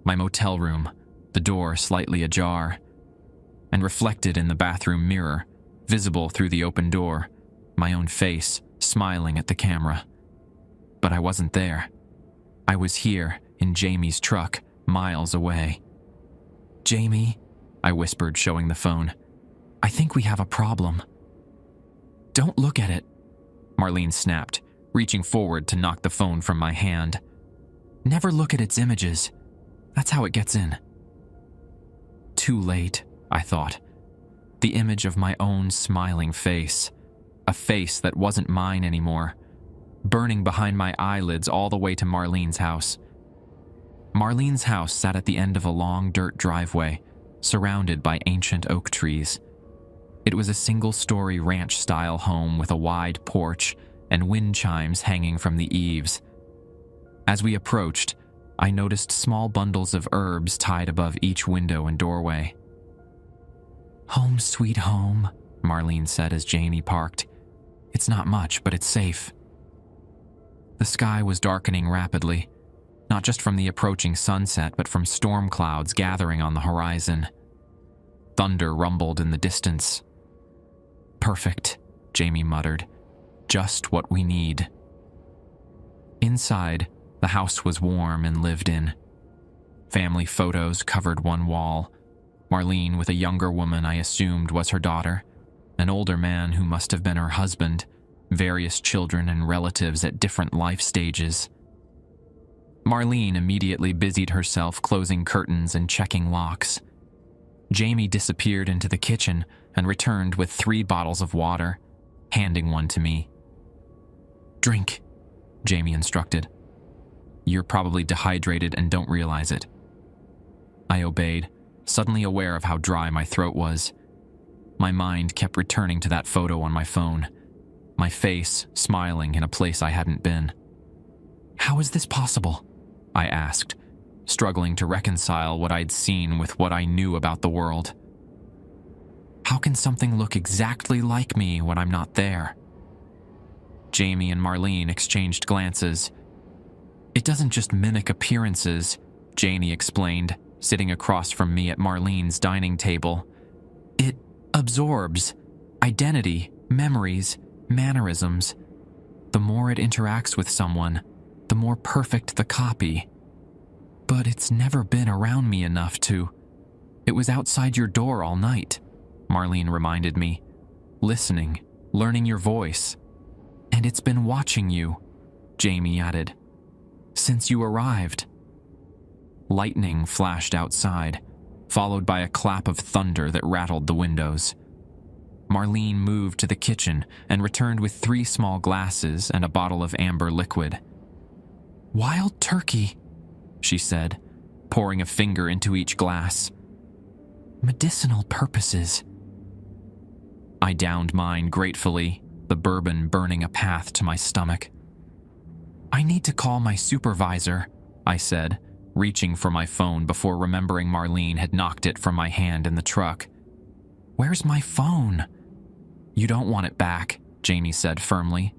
My motel room, the door slightly ajar, and reflected in the bathroom mirror, visible through the open door, my own face smiling at the camera. But I wasn't there. I was here in Jamie's truck, miles away. "Jamie," I whispered, showing the phone. "I think we have a problem." "Don't look at it," Marlene snapped, reaching forward to knock the phone from my hand. "Never look at its images. That's how it gets in." Too late, I thought. The image of my own smiling face, a face that wasn't mine anymore, burning behind my eyelids all the way to Marlene's house. Marlene's house sat at the end of a long dirt driveway, surrounded by ancient oak trees. It was a single-story ranch-style home with a wide porch and wind chimes hanging from the eaves. As we approached, I noticed small bundles of herbs tied above each window and doorway. "Home sweet home," Marlene said as Jamie parked. "It's not much, but it's safe." The sky was darkening rapidly, not just from the approaching sunset, but from storm clouds gathering on the horizon. Thunder rumbled in the distance. "Perfect," Jamie muttered. "Just what we need." Inside, the house was warm and lived in. Family photos covered one wall. Marlene with a younger woman I assumed was her daughter, an older man who must have been her husband, various children and relatives at different life stages. Marlene immediately busied herself closing curtains and checking locks. Jamie disappeared into the kitchen and returned with 3 bottles of water, handing one to me. "Drink," Jamie instructed. "You're probably dehydrated and don't realize it." I obeyed, suddenly aware of how dry my throat was. My mind kept returning to that photo on my phone, my face smiling in a place I hadn't been. How is this possible? I asked, struggling to reconcile what I'd seen with what I knew about the world. How can something look exactly like me when I'm not there? Jamie and Marlene exchanged glances. It doesn't just mimic appearances, Janie explained, sitting across from me at Marlene's dining table. It absorbs identity, memories, mannerisms. The more it interacts with someone, the more perfect the copy. But it's never been around me enough to... It was outside your door all night, Marlene reminded me. Listening, learning your voice. And it's been watching you, Jamie added. Since you arrived. Lightning flashed outside, followed by a clap of thunder that rattled the windows. Marlene moved to the kitchen and returned with 3 small glasses and a bottle of amber liquid. Wild turkey, she said, pouring a finger into each glass. Medicinal purposes. I downed mine gratefully, the bourbon burning a path to my stomach. I need to call my supervisor, I said, reaching for my phone before remembering Marlene had knocked it from my hand in the truck. Where's my phone? You don't want it back, Jamie said firmly.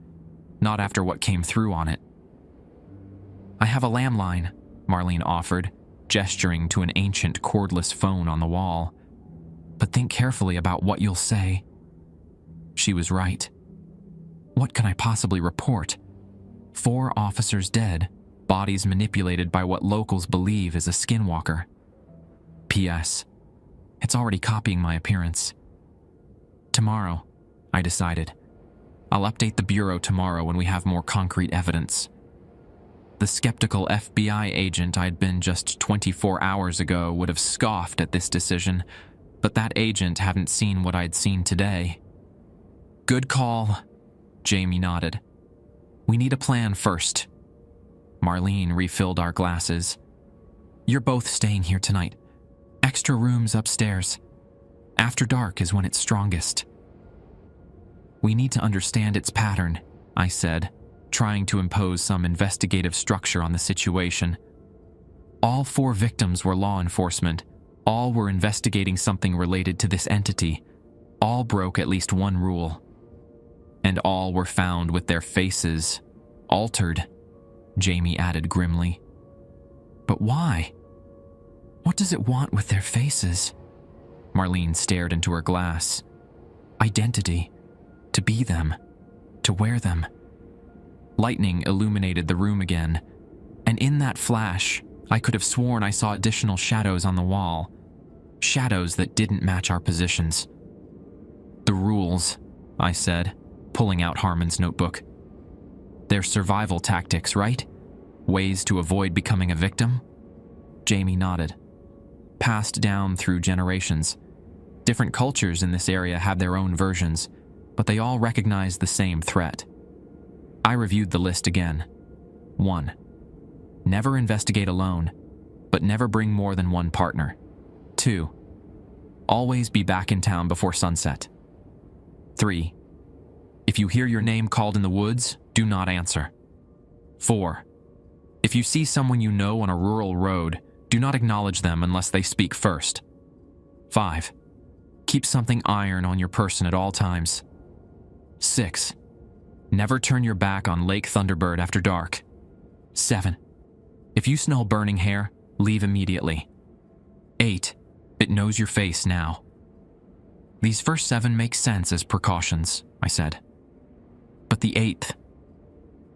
Not after what came through on it. I have a landline, Marlene offered, gesturing to an ancient cordless phone on the wall. But think carefully about what you'll say. She was right. What can I possibly report? 4 officers dead, bodies manipulated by what locals believe is a skinwalker. P.S. It's already copying my appearance. Tomorrow, I decided. I'll update the Bureau tomorrow when we have more concrete evidence. The skeptical FBI agent I'd been just 24 hours ago would have scoffed at this decision, but that agent hadn't seen what I'd seen today. Good call, Jamie nodded. We need a plan first. Marlene refilled our glasses. You're both staying here tonight. Extra rooms upstairs. After dark is when it's strongest. We need to understand its pattern, I said, trying to impose some investigative structure on the situation. All 4 victims were law enforcement. All were investigating something related to this entity. All broke at least one rule. And all were found with their faces altered, Jamie added grimly. But why? What does it want with their faces? Marlene stared into her glass. Identity. To be them. To wear them. Lightning illuminated the room again, and in that flash, I could have sworn I saw additional shadows on the wall. Shadows that didn't match our positions. The rules, I said, pulling out Harmon's notebook. They're survival tactics, right? Ways to avoid becoming a victim? Jamie nodded. Passed down through generations. Different cultures in this area have their own versions, but they all recognize the same threat. I reviewed the list again. 1. Never investigate alone, but never bring more than 1 partner. 2. Always be back in town before sunset. 3. If you hear your name called in the woods, do not answer. 4. If you see someone you know on a rural road, do not acknowledge them unless they speak first. 5. Keep something iron on your person at all times. 6. Never turn your back on Lake Thunderbird after dark. 7. If you smell burning hair, leave immediately. 8. It knows your face now. These first 7 make sense as precautions, I said. But the 8th,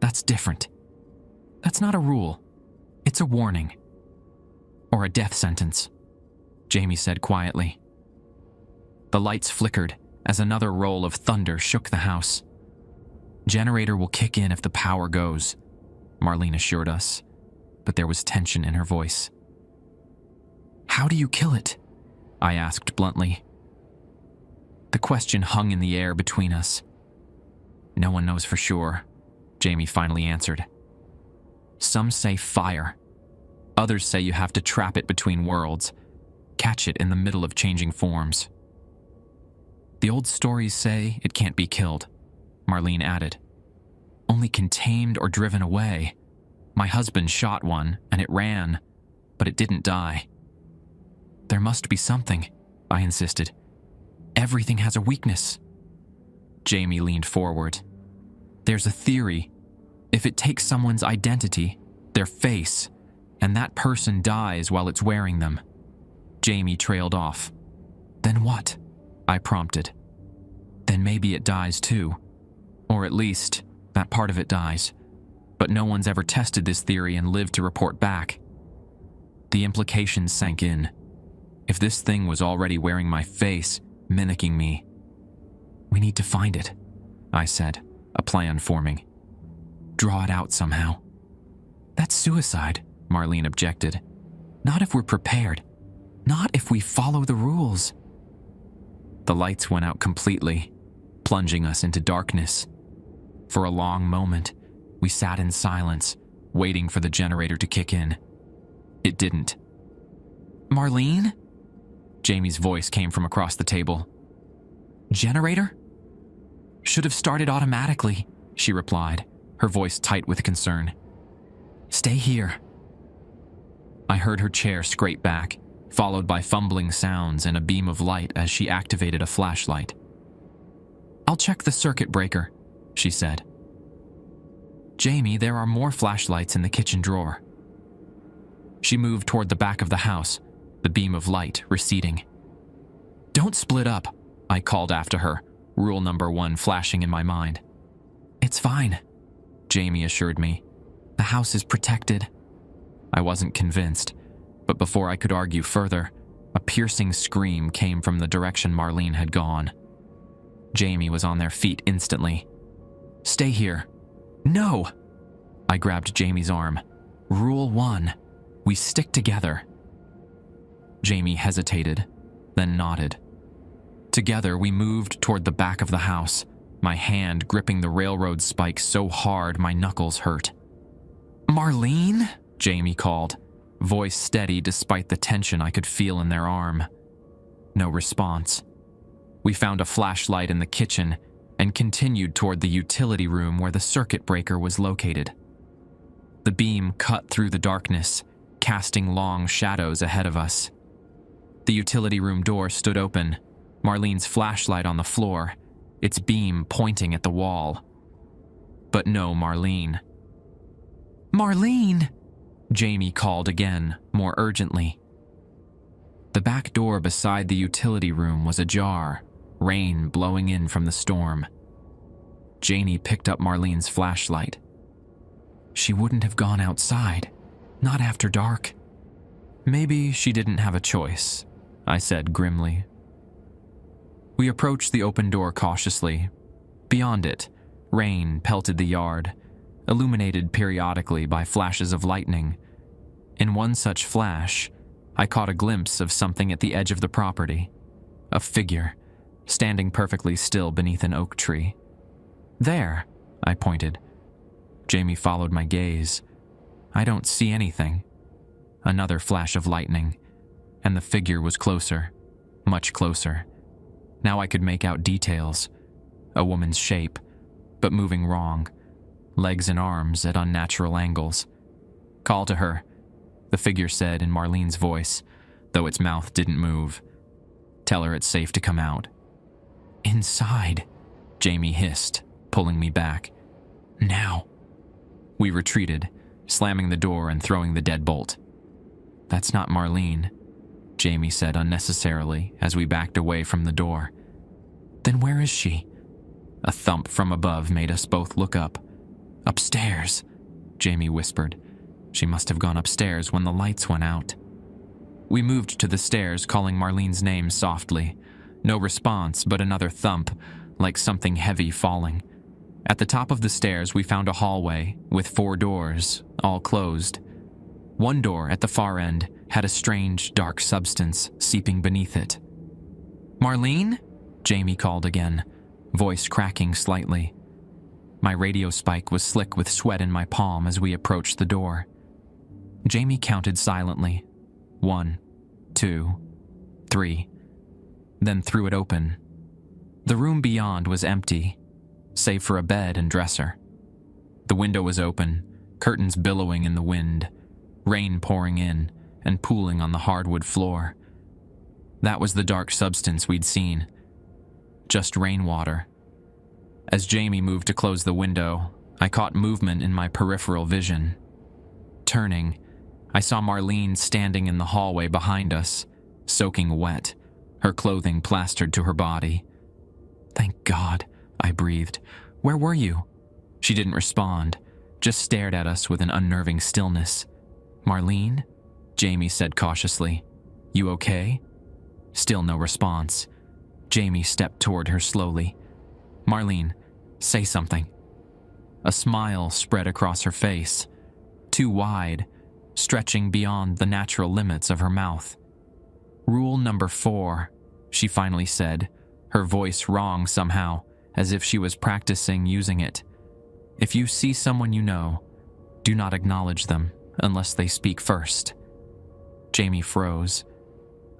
that's different. That's not a rule. It's a warning. Or a death sentence, Jamie said quietly. The lights flickered as another roll of thunder shook the house. Generator will kick in if the power goes, Marlene assured us, but there was tension in her voice. How do you kill it? I asked bluntly. The question hung in the air between us. No one knows for sure, Jamie finally answered. Some say fire. Others say you have to trap it between worlds, catch it in the middle of changing forms. The old stories say it can't be killed, Marlene added. Only contained or driven away. My husband shot one, and it ran, but it didn't die. There must be something, I insisted. Everything has a weakness. Jamie leaned forward. There's a theory. If it takes someone's identity, their face, and that person dies while it's wearing them. Jamie trailed off. Then what? I prompted. Then maybe it dies too. Or at least, that part of it dies. But no one's ever tested this theory and lived to report back. The implications sank in. If this thing was already wearing my face, mimicking me. We need to find it, I said, a plan forming. Draw it out somehow. That's suicide, Marlene objected. Not if we're prepared. Not if we follow the rules. The lights went out completely, plunging us into darkness. For a long moment, we sat in silence, waiting for the generator to kick in. It didn't. Marlene? Jamie's voice came from across the table. Generator? Should have started automatically, she replied, her voice tight with concern. Stay here. I heard her chair scrape back, followed by fumbling sounds and a beam of light as she activated a flashlight. I'll check the circuit breaker, she said. Jamie, there are more flashlights in the kitchen drawer. She moved toward the back of the house, the beam of light receding. Don't split up, I called after her, rule number 1 flashing in my mind. It's fine, Jamie assured me. The house is protected. I wasn't convinced, but before I could argue further, a piercing scream came from the direction Marlene had gone. Jamie was on their feet instantly. Stay here. No! I grabbed Jamie's arm. Rule 1. We stick together. Jamie hesitated, then nodded. Together, we moved toward the back of the house, my hand gripping the railroad spike so hard my knuckles hurt. Marlene? Jamie called, voice steady despite the tension I could feel in their arm. No response. We found a flashlight in the kitchen and continued toward the utility room where the circuit breaker was located. The beam cut through the darkness, casting long shadows ahead of us. The utility room door stood open, Marlene's flashlight on the floor, its beam pointing at the wall. But no Marlene. Marlene! Jamie called again, more urgently. The back door beside the utility room was ajar, rain blowing in from the storm. Janie picked up Marlene's flashlight. She wouldn't have gone outside, not after dark. Maybe she didn't have a choice, I said grimly. We approached the open door cautiously. Beyond it, rain pelted the yard, illuminated periodically by flashes of lightning. In one such flash, I caught a glimpse of something at the edge of the property. A figure, standing perfectly still beneath an oak tree. There, I pointed. Jamie followed my gaze. I don't see anything. Another flash of lightning, and the figure was closer, much closer. Now I could make out details. A woman's shape, but moving wrong. Legs and arms at unnatural angles. Call to her, the figure said in Marlene's voice, though its mouth didn't move. Tell her it's safe to come out. Inside, Jamie hissed, pulling me back. Now. We retreated, slamming the door and throwing the deadbolt. That's not Marlene, Jamie said unnecessarily as we backed away from the door. Then where is she? A thump from above made us both look up. Upstairs, Jamie whispered. She must have gone upstairs when the lights went out. We moved to the stairs, calling Marlene's name softly. No response, but another thump, like something heavy falling. At the top of the stairs, we found a hallway with 4 doors, all closed. One door at the far end had a strange, dark substance seeping beneath it. Marlene? Jamie called again, voice cracking slightly. My radio spike was slick with sweat in my palm as we approached the door. Jamie counted silently. 1, 2, 3, then threw it open. The room beyond was empty, save for a bed and dresser. The window was open, curtains billowing in the wind, rain pouring in and pooling on the hardwood floor. That was the dark substance we'd seen. Just rainwater. As Jamie moved to close the window, I caught movement in my peripheral vision. Turning, I saw Marlene standing in the hallway behind us, soaking wet, her clothing plastered to her body. "Thank God," I breathed. "Where were you?" She didn't respond, just stared at us with an unnerving stillness. "Marlene?" Jamie said cautiously. "You okay?" Still no response. Jamie stepped toward her slowly. "Marlene, say something." A smile spread across her face, too wide, stretching beyond the natural limits of her mouth. "Rule number 4, she finally said, her voice wrong somehow, as if she was practicing using it. "If you see someone you know, do not acknowledge them unless they speak first." Jamie froze.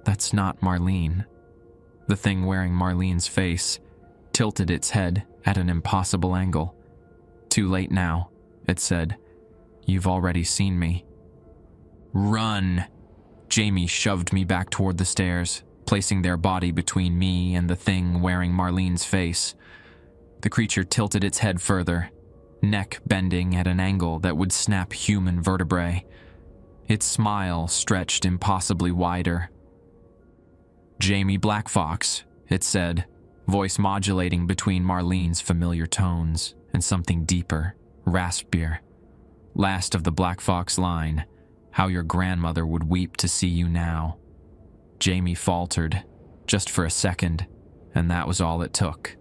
"That's not Marlene." The thing wearing Marlene's face tilted its head at an impossible angle. "Too late now," it said. "You've already seen me." "Run!" Jamie shoved me back toward the stairs, placing their body between me and the thing wearing Marlene's face. The creature tilted its head further, neck bending at an angle that would snap human vertebrae. Its smile stretched impossibly wider. "Jamie Blackfox," it said, voice modulating between Marlene's familiar tones and something deeper, raspier. "Last of the Blackfox line, how your grandmother would weep to see you now." Jamie faltered, just for a second, and that was all it took.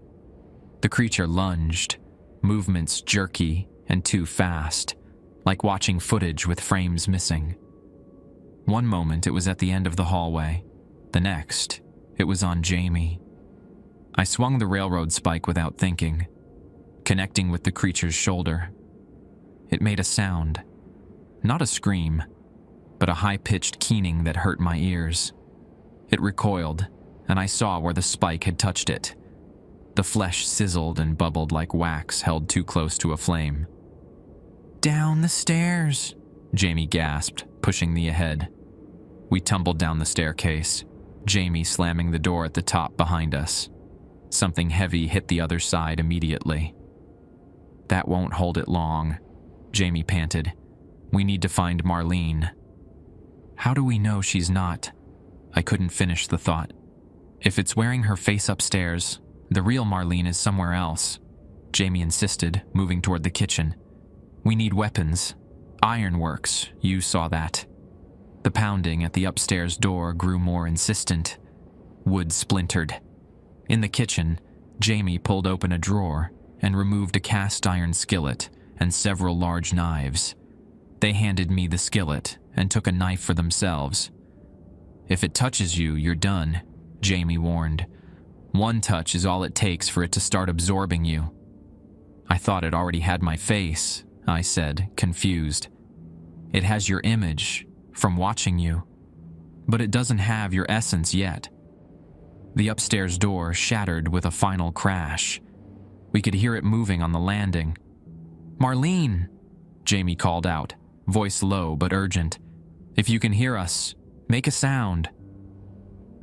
The creature lunged, movements jerky and too fast, like watching footage with frames missing. One moment it was at the end of the hallway, the next it was on Jamie. I swung the railroad spike without thinking, connecting with the creature's shoulder. It made a sound, not a scream, but a high-pitched keening that hurt my ears. It recoiled, and I saw where the spike had touched it. The flesh sizzled and bubbled like wax held too close to a flame. "Down the stairs," Jamie gasped, pushing me ahead. We tumbled down the staircase, Jamie slamming the door at the top behind us. Something heavy hit the other side immediately. "That won't hold it long," Jamie panted. "We need to find Marlene." "How do we know she's not?" I couldn't finish the thought. "If it's wearing her face upstairs, the real Marlene is somewhere else," Jamie insisted, moving toward the kitchen. "We need weapons. Ironworks, you saw that." The pounding at the upstairs door grew more insistent. Wood splintered. In the kitchen, Jamie pulled open a drawer and removed a cast iron skillet and several large knives. They handed me the skillet and took a knife for themselves. "If it touches you, you're done," Jamie warned. "One touch is all it takes for it to start absorbing you." "I thought it already had my face," I said, confused. "It has your image from watching you, but it doesn't have your essence yet." The upstairs door shattered with a final crash. We could hear it moving on the landing. "Marlene!" Jamie called out, voice low but urgent. "If you can hear us, make a sound."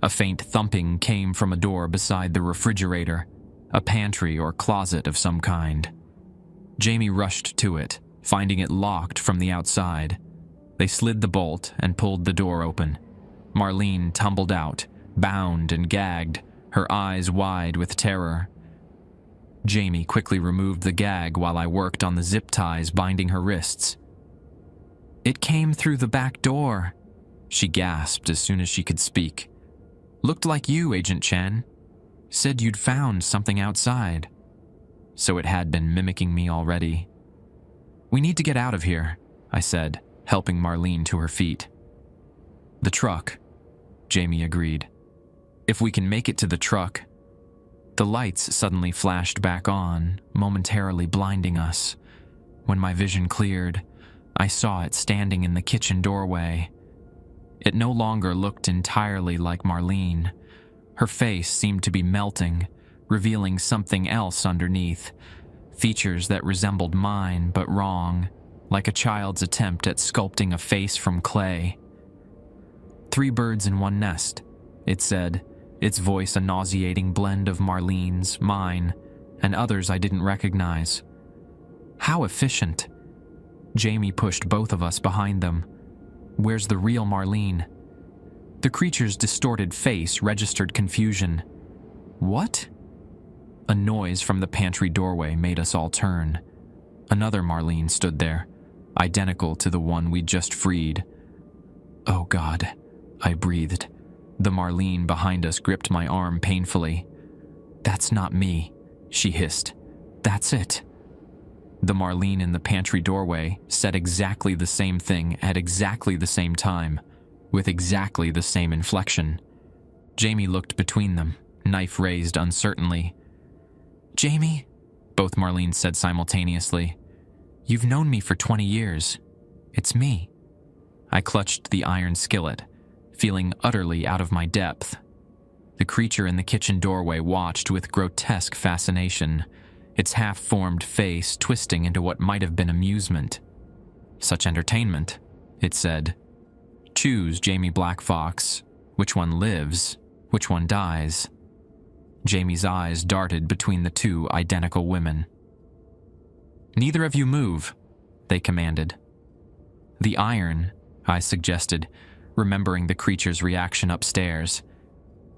A faint thumping came from a door beside the refrigerator, a pantry or closet of some kind. Jamie rushed to it, finding it locked from the outside. They slid the bolt and pulled the door open. Marlene tumbled out, bound and gagged, her eyes wide with terror. Jamie quickly removed the gag while I worked on the zip ties binding her wrists. "It came through the back door," she gasped as soon as she could speak. "Looked like you, Agent Chen. Said you'd found something outside." So it had been mimicking me already. "We need to get out of here," I said, helping Marlene to her feet. "The truck," Jamie agreed. "If we can make it to the truck." The lights suddenly flashed back on, momentarily blinding us. When my vision cleared, I saw it standing in the kitchen doorway. It no longer looked entirely like Marlene. Her face seemed to be melting, revealing something else underneath. Features that resembled mine, but wrong. like a child's attempt at sculpting a face from clay. "3 birds in one nest," it said, its voice a nauseating blend of Marlene's, mine, and others I didn't recognize. How efficient. Jamie pushed both of us behind them. Where's the real Marlene? The creature's distorted face registered confusion. What? A noise from the pantry doorway made us all turn. Another Marlene stood there, identical to the one we'd just freed. "Oh God," I breathed. The Marlene behind us gripped my arm painfully. "That's not me," she hissed. "That's it." The Marlene in the pantry doorway said exactly the same thing at exactly the same time, with exactly the same inflection. Jamie looked between them, knife raised uncertainly. "Jamie," both Marlenes said simultaneously, "you've known me for 20 years. It's me." I clutched the iron skillet, feeling utterly out of my depth. The creature in the kitchen doorway watched with grotesque fascination, its half-formed face twisting into what might have been amusement. "Such entertainment," it said. "Choose, Jamie Black Fox. Which one lives? Which one dies?" Jamie's eyes darted between the 2 identical women. "Neither of you move," they commanded. "The iron," I suggested, remembering the creature's reaction upstairs.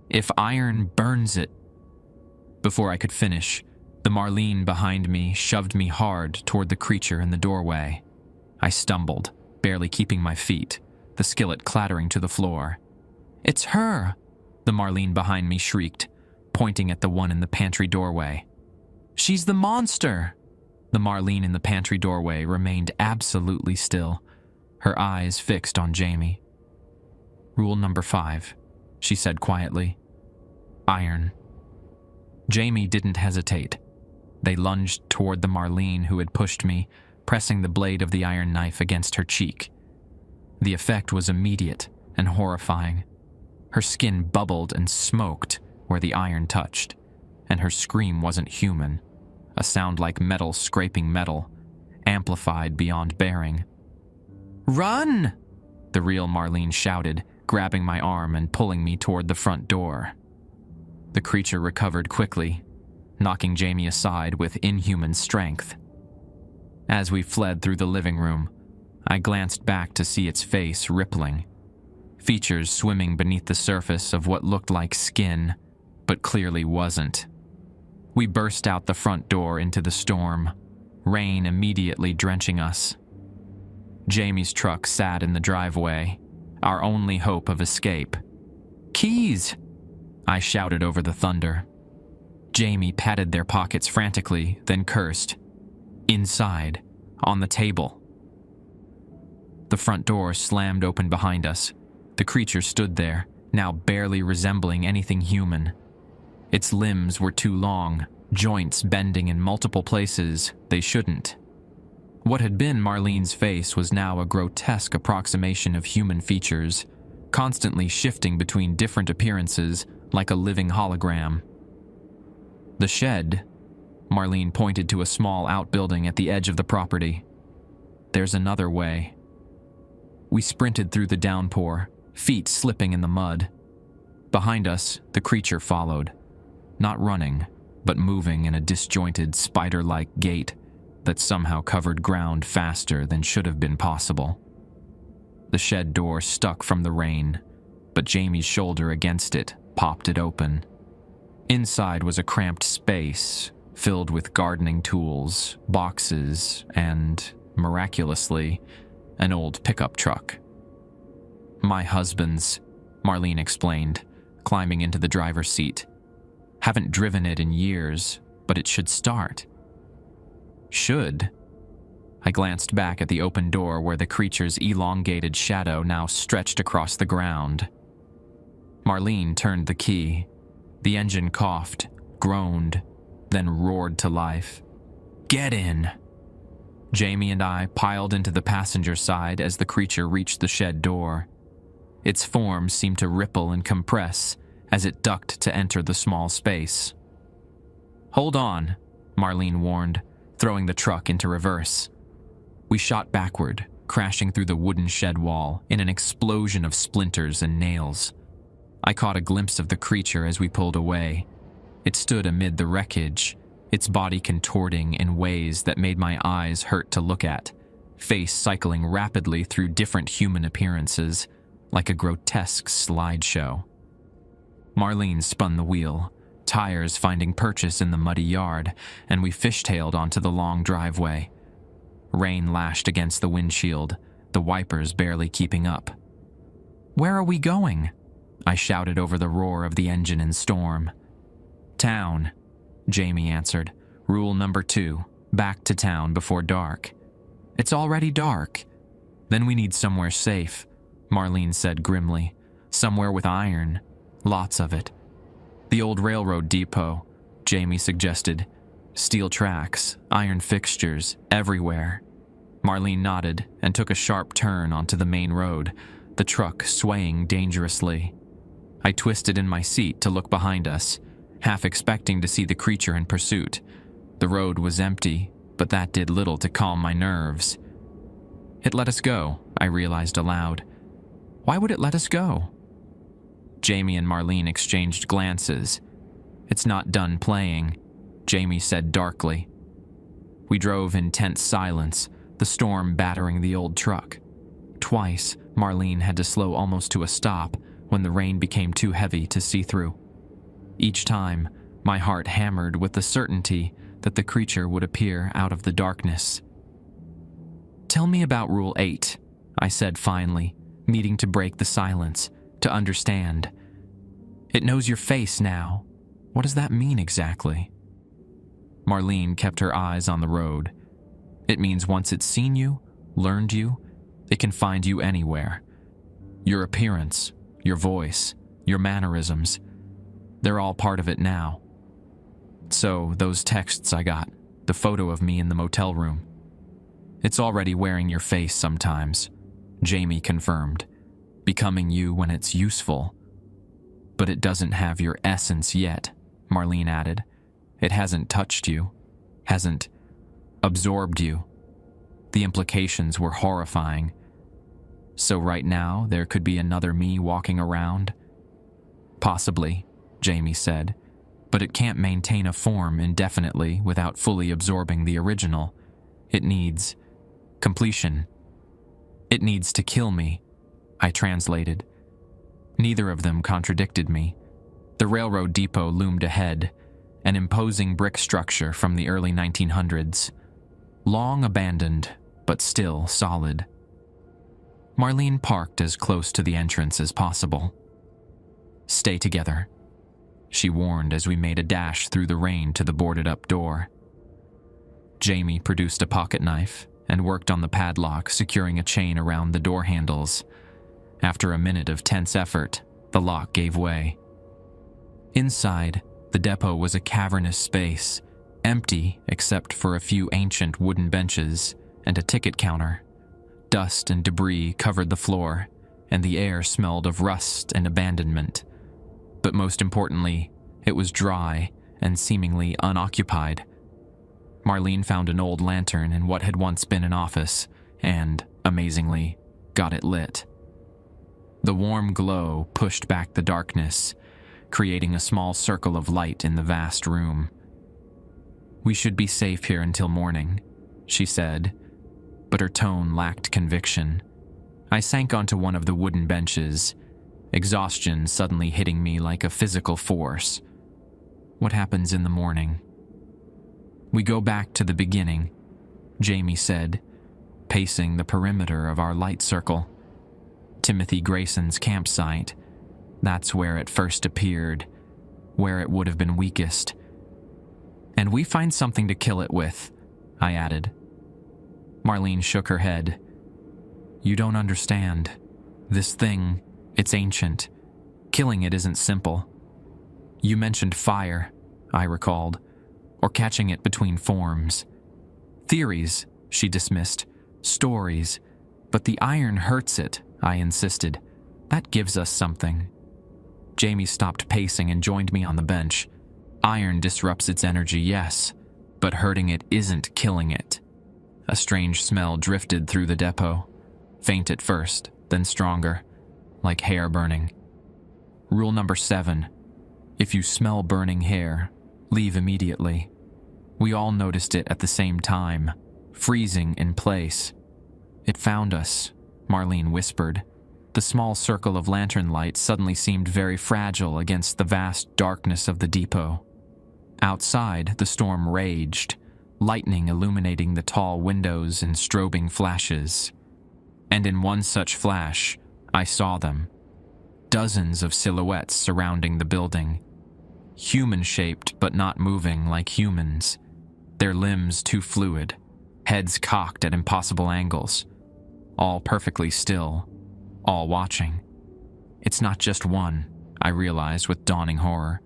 "If iron burns it—" Before I could finish, the Marlene behind me shoved me hard toward the creature in the doorway. I stumbled, barely keeping my feet, the skillet clattering to the floor. "It's her!" the Marlene behind me shrieked, pointing at the one in the pantry doorway. "She's the monster!" The Marlene in the pantry doorway remained absolutely still, her eyes fixed on Jamie. "Rule number 5, she said quietly. "Iron." Jamie didn't hesitate. They lunged toward the Marlene who had pushed me, pressing the blade of the iron knife against her cheek. The effect was immediate and horrifying. Her skin bubbled and smoked where the iron touched, and her scream wasn't human, a sound like metal scraping metal, amplified beyond bearing. "Run!" the real Marlene shouted, grabbing my arm and pulling me toward the front door. The creature recovered quickly, knocking Jamie aside with inhuman strength. As we fled through the living room, I glanced back to see its face rippling, features swimming beneath the surface of what looked like skin, but clearly wasn't. We burst out the front door into the storm, rain immediately drenching us. Jamie's truck sat in the driveway, our only hope of escape. "Keys!" I shouted over the thunder. Jamie patted their pockets frantically, then cursed. Inside, on the table. The front door slammed open behind us. The creature stood there, now barely resembling anything human. Its limbs were too long, joints bending in multiple places they shouldn't. What had been Marlene's face was now a grotesque approximation of human features, constantly shifting between different appearances like a living hologram. "The shed," Marlene pointed to a small outbuilding at the edge of the property. "There's another way." We sprinted through the downpour, feet slipping in the mud. Behind us, the creature followed, not running, but moving in a disjointed, spider-like gait that somehow covered ground faster than should have been possible. The shed door stuck from the rain, but Jamie's shoulder against it popped it open. Inside was a cramped space filled with gardening tools, boxes, and, miraculously, an old pickup truck. "My husband's," Marlene explained, climbing into the driver's seat. "Haven't driven it in years, but it should start." "Should?" I glanced back at the open door where the creature's elongated shadow now stretched across the ground. Marlene turned the key. The engine coughed, groaned, then roared to life. "Get in!" Jamie and I piled into the passenger side as the creature reached the shed door. Its form seemed to ripple and compress as it ducked to enter the small space. "Hold on," Marlene warned, throwing the truck into reverse. We shot backward, crashing through the wooden shed wall in an explosion of splinters and nails. I caught a glimpse of the creature as we pulled away. It stood amid the wreckage, its body contorting in ways that made my eyes hurt to look at, face cycling rapidly through different human appearances, like a grotesque slideshow. Marlene spun the wheel, tires finding purchase in the muddy yard, and we fishtailed onto the long driveway. Rain lashed against the windshield, the wipers barely keeping up. "Where are we going?" I shouted over the roar of the engine in storm. "Town," Jamie answered. "Rule number 2, back to town before dark." "It's already dark." "Then we need somewhere safe," Marlene said grimly. "Somewhere with iron. Lots of it." "The old railroad depot," Jamie suggested. "Steel tracks, iron fixtures, everywhere." Marlene nodded and took a sharp turn onto the main road, the truck swaying dangerously. I twisted in my seat to look behind us, half expecting to see the creature in pursuit. The road was empty, but that did little to calm my nerves. "It let us go," I realized aloud. "Why would it let us go?" Jamie and Marlene exchanged glances. "It's not done playing," Jamie said darkly. We drove in tense silence, the storm battering the old truck. Twice, Marlene had to slow almost to a stop when the rain became too heavy to see through. Each time, my heart hammered with the certainty that the creature would appear out of the darkness. "Tell me about Rule 8, I said finally, needing to break the silence, to understand. "It knows your face now. What does that mean exactly?" Marlene kept her eyes on the road. "It means once it's seen you, learned you, it can find you anywhere. Your appearance, your voice, your mannerisms, they're all part of it now. So, those texts I got, the photo of me in the motel room. It's already wearing your face sometimes," Jamie confirmed. "Becoming you when it's useful. But it doesn't have your essence yet," Marlene added. "It hasn't touched you, hasn't absorbed you." The implications were horrifying. "So right now, there could be another me walking around?" "Possibly," Jamie said, "but it can't maintain a form indefinitely without fully absorbing the original. It needs completion. It needs to kill me," I translated. Neither of them contradicted me. The railroad depot loomed ahead, an imposing brick structure from the early 1900s. Long abandoned, but still solid. Marlene parked as close to the entrance as possible. "Stay together," she warned as we made a dash through the rain to the boarded-up door. Jamie produced a pocket knife and worked on the padlock, securing a chain around the door handles. After a minute of tense effort, the lock gave way. Inside, the depot was a cavernous space, empty except for a few ancient wooden benches and a ticket counter. Dust and debris covered the floor, and the air smelled of rust and abandonment. But most importantly, it was dry and seemingly unoccupied. Marlene found an old lantern in what had once been an office and, amazingly, got it lit. The warm glow pushed back the darkness, creating a small circle of light in the vast room. "We should be safe here until morning," she said, but her tone lacked conviction. I sank onto one of the wooden benches, exhaustion suddenly hitting me like a physical force. "What happens in the morning?" "We go back to the beginning," Jamie said, pacing the perimeter of our light circle. "Timothy Grayson's campsite. That's where it first appeared, where it would have been weakest. And we find something to kill it with," I added. Marlene shook her head. "You don't understand. This thing, it's ancient. Killing it isn't simple. You mentioned fire," I recalled, "or catching it between forms. Theories," she dismissed. "Stories. But the iron hurts it," I insisted. "That gives us something." Jamie stopped pacing and joined me on the bench. "Iron disrupts its energy, yes, but hurting it isn't killing it. A strange smell drifted through the depot, faint at first, then stronger, like hair burning. Rule number 7: if you smell burning hair, leave immediately. We all noticed it at the same time, freezing in place. It found us, Marlene whispered. The small circle of lantern light suddenly seemed very fragile against the vast darkness of the depot. Outside, the storm raged, lightning illuminating the tall windows in strobing flashes. And in one such flash, I saw them. Dozens of silhouettes surrounding the building. Human-shaped but not moving like humans. Their limbs too fluid, heads cocked at impossible angles. All perfectly still, all watching. It's not just one, I realized with dawning horror.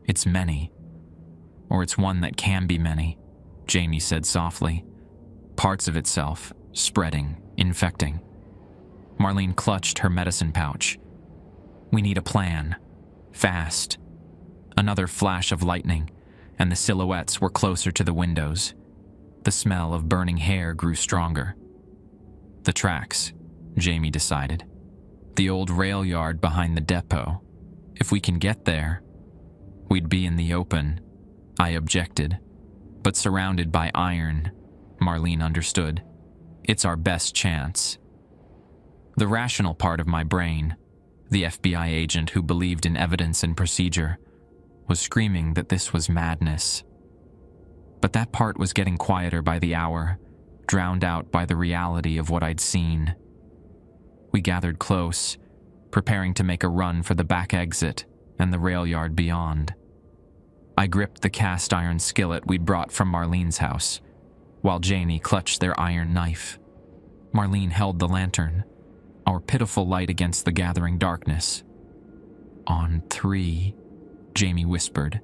It's many. Or it's one that can be many, Jamie said softly. Parts of itself, spreading, infecting. Marlene clutched her medicine pouch. We need a plan. Fast. Another flash of lightning, and the silhouettes were closer to the windows. The smell of burning hair grew stronger. The tracks, Jamie decided. The old rail yard behind the depot. If we can get there, we'd be in the open, I objected. But surrounded by iron, Marlene understood. It's our best chance. The rational part of my brain, the FBI agent who believed in evidence and procedure, was screaming that this was madness. But that part was getting quieter by the hour, drowned out by the reality of what I'd seen. We gathered close, preparing to make a run for the back exit and the rail yard beyond. I gripped the cast iron skillet we'd brought from Marlene's house, while Janie clutched their iron knife. Marlene held the lantern, our pitiful light against the gathering darkness. On 3, Jamie whispered.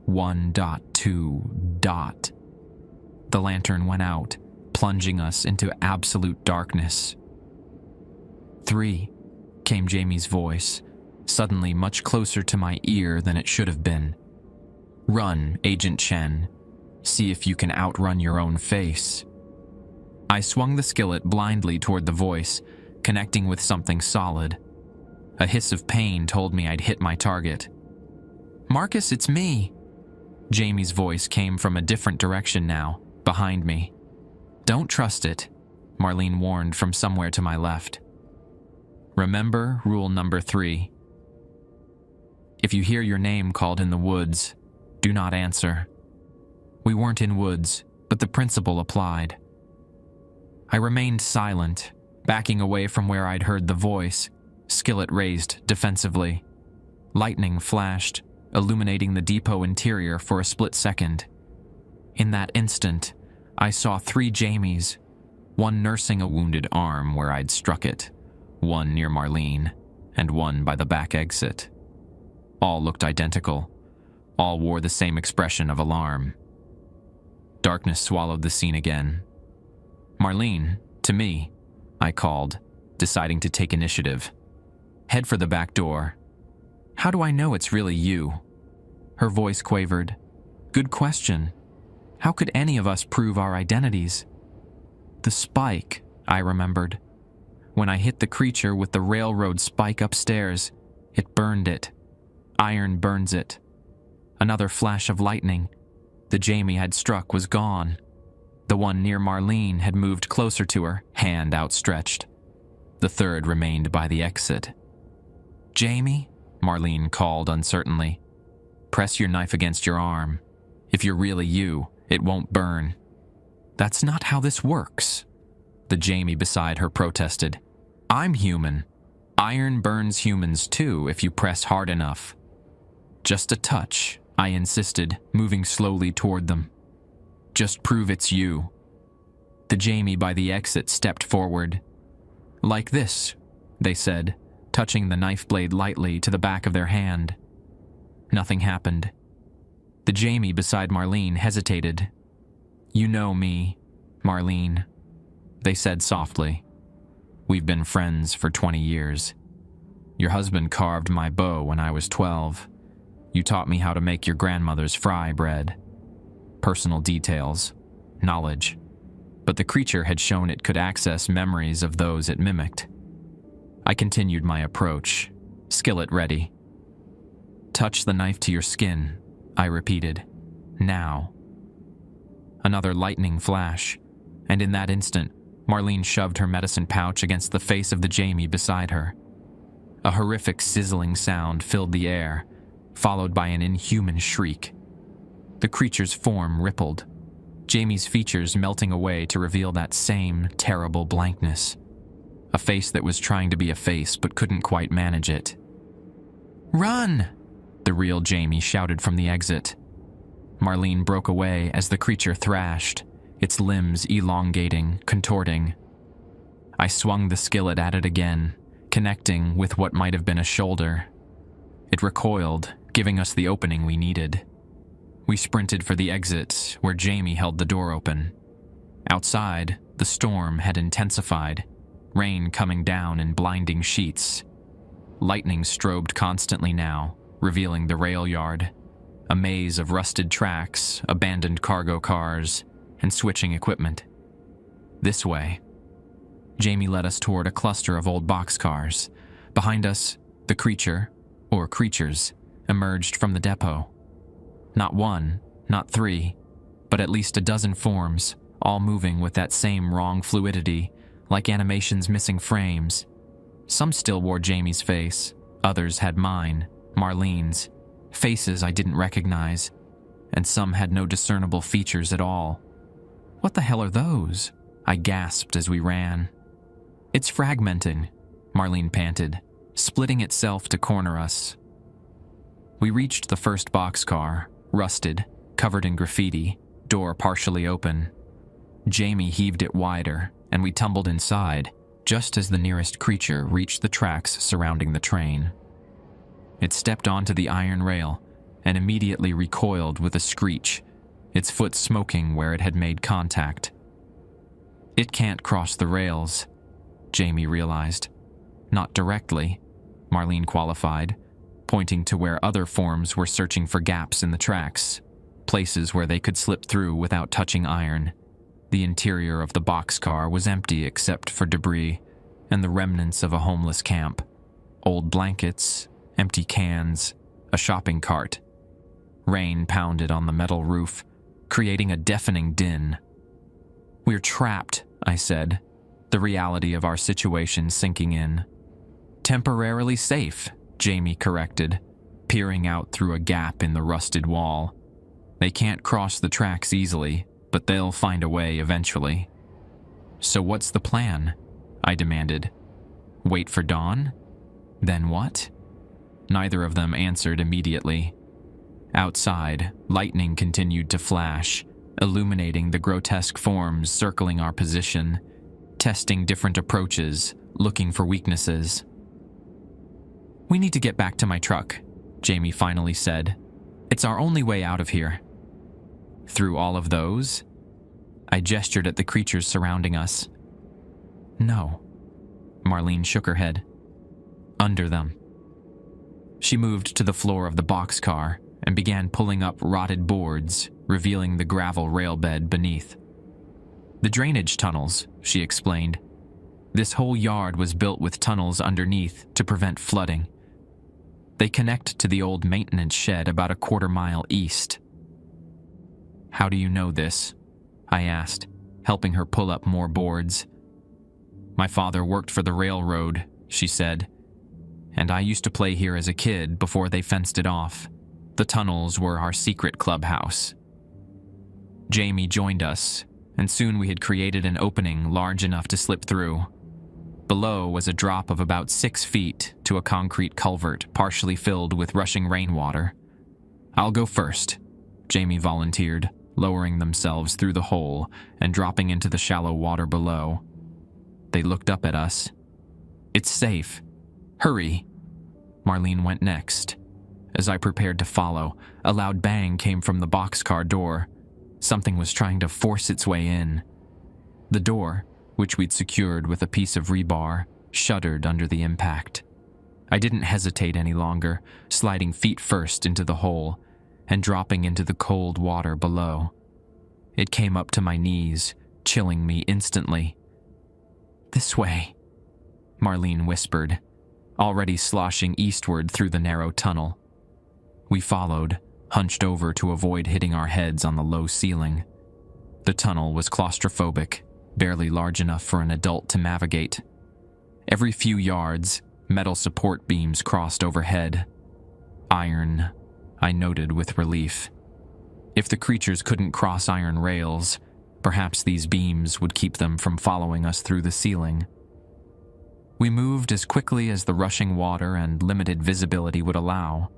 1.2. The lantern went out, plunging us into absolute darkness. 3, came Jamie's voice, suddenly much closer to my ear than it should have been. Run, Agent Chen. See if you can outrun your own face. I swung the skillet blindly toward the voice, connecting with something solid. A hiss of pain told me I'd hit my target. Marcus, it's me. Jamie's voice came from a different direction now, behind me. Don't trust it, Marlene warned from somewhere to my left. Remember rule number 3. If you hear your name called in the woods, do not answer. We weren't in woods, but the principle applied. I remained silent, backing away from where I'd heard the voice, skillet raised defensively. Lightning flashed, illuminating the depot interior for a split second. In that instant, I saw 3 Jamies, one nursing a wounded arm where I'd struck it, one near Marlene, and one by the back exit. All looked identical. All wore the same expression of alarm. Darkness swallowed the scene again. Marlene, to me, I called, deciding to take initiative. Head for the back door. How do I know it's really you? Her voice quavered. Good question. How could any of us prove our identities? The spike, I remembered. When I hit the creature with the railroad spike upstairs, it burned it. Iron burns it. Another flash of lightning. The Jamie had struck was gone. The one near Marlene had moved closer to her, hand outstretched. The third remained by the exit. Jamie? Marlene called uncertainly. Press your knife against your arm. If you're really you, it won't burn. That's not how this works, the Jamie beside her protested. I'm human. Iron burns humans too if you press hard enough. Just a touch, I insisted, moving slowly toward them. Just prove it's you. The Jamie by the exit stepped forward. Like this, they said, touching the knife blade lightly to the back of their hand. Nothing happened. The Jamie beside Marlene hesitated. You know me, Marlene, they said softly. We've been friends for 20 years. Your husband carved my bow when I was 12. You taught me how to make your grandmother's fry bread. Personal details, knowledge. but the creature had shown it could access memories of those it mimicked. I continued my approach, skillet ready. "Touch the knife to your skin," I repeated. "Now." Another lightning flash, and in that instant, Marlene shoved her medicine pouch against the face of the Jamie beside her. A horrific sizzling sound filled the air, followed by an inhuman shriek. The creature's form rippled, Jamie's features melting away to reveal that same terrible blankness. A face that was trying to be a face but couldn't quite manage it. "Run!" the real Jamie shouted from the exit. Marlene broke away as the creature thrashed, its limbs elongating, contorting. I swung the skillet at it again, connecting with what might have been a shoulder. It recoiled, giving us the opening we needed. We sprinted for the exit, where Jamie held the door open. Outside, the storm had intensified, rain coming down in blinding sheets. Lightning strobed constantly now, revealing the rail yard, a maze of rusted tracks, abandoned cargo cars, and switching equipment. This way. Jamie led us toward a cluster of old boxcars. Behind us, the creature, or creatures, emerged from the depot. Not one, not three, but at least a dozen forms, all moving with that same wrong fluidity, like animation's missing frames. Some still wore Jamie's face, others had mine, Marlene's, faces I didn't recognize, and some had no discernible features at all. "What the hell are those?" I gasped as we ran. "It's fragmenting," Marlene panted, splitting itself to corner us. We reached the first boxcar, rusted, covered in graffiti, door partially open. Jamie heaved it wider, and we tumbled inside, just as the nearest creature reached the tracks surrounding the train. It stepped onto the iron rail and immediately recoiled with a screech, its foot smoking where it had made contact. "It can't cross the rails," Jamie realized. "Not directly," Marlene qualified, pointing to where other forms were searching for gaps in the tracks, places where they could slip through without touching iron. The interior of the boxcar was empty except for debris and the remnants of a homeless camp. Old blankets, empty cans, a shopping cart. Rain pounded on the metal roof, creating a deafening din. "We're trapped," I said, the reality of our situation sinking in. "Temporarily safe," Jamie corrected, peering out through a gap in the rusted wall. "They can't cross the tracks easily, but they'll find a way eventually." "So what's the plan?" I demanded. "Wait for dawn? Then what?" Neither of them answered immediately. Outside, lightning continued to flash, illuminating the grotesque forms circling our position, testing different approaches, looking for weaknesses. "We need to get back to my truck," Jamie finally said. "It's our only way out of here." "Through all of those?" I gestured at the creatures surrounding us. "No." Marlene shook her head. "Under them." She moved to the floor of the boxcar and began pulling up rotted boards, revealing the gravel rail bed beneath. "The drainage tunnels," she explained. "This whole yard was built with tunnels underneath to prevent flooding. They connect to the old maintenance shed about a quarter-mile east." "How do you know this?" I asked, helping her pull up more boards. "My father worked for the railroad," she said, "and I used to play here as a kid before they fenced it off. The tunnels were our secret clubhouse." Jamie joined us, and soon we had created an opening large enough to slip through. Below was a drop of about 6 feet to a concrete culvert partially filled with rushing rainwater. "I'll go first," Jamie volunteered, lowering themselves through the hole and dropping into the shallow water below. They looked up at us. "It's safe. Hurry." Marlene went next. As I prepared to follow, a loud bang came from the boxcar door. Something was trying to force its way in. The door, which we'd secured with a piece of rebar, shuddered under the impact. I didn't hesitate any longer, sliding feet first into the hole and dropping into the cold water below. It came up to my knees, chilling me instantly. "This way," Marlene whispered, already sloshing eastward through the narrow tunnel. We followed, hunched over to avoid hitting our heads on the low ceiling. The tunnel was claustrophobic, barely large enough for an adult to navigate. Every few yards, metal support beams crossed overhead. Iron, I noted with relief. If the creatures couldn't cross iron rails, perhaps these beams would keep them from following us through the ceiling. We moved as quickly as the rushing water and limited visibility would allow.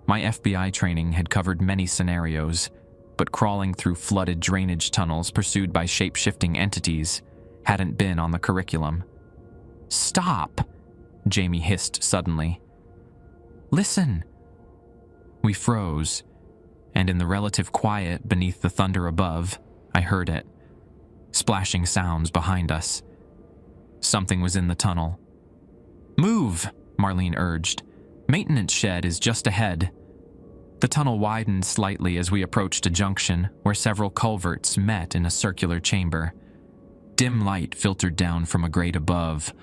My FBI training had covered many scenarios, but crawling through flooded drainage tunnels pursued by shape-shifting entities hadn't been on the curriculum. "Stop!" Jamie hissed suddenly. "Listen!" We froze, and in the relative quiet beneath the thunder above, I heard it. Splashing sounds behind us. Something was in the tunnel. "Move!" Marlene urged. "Maintenance shed is just ahead." The tunnel widened slightly as we approached a junction where several culverts met in a circular chamber. Dim light filtered down from a grate above,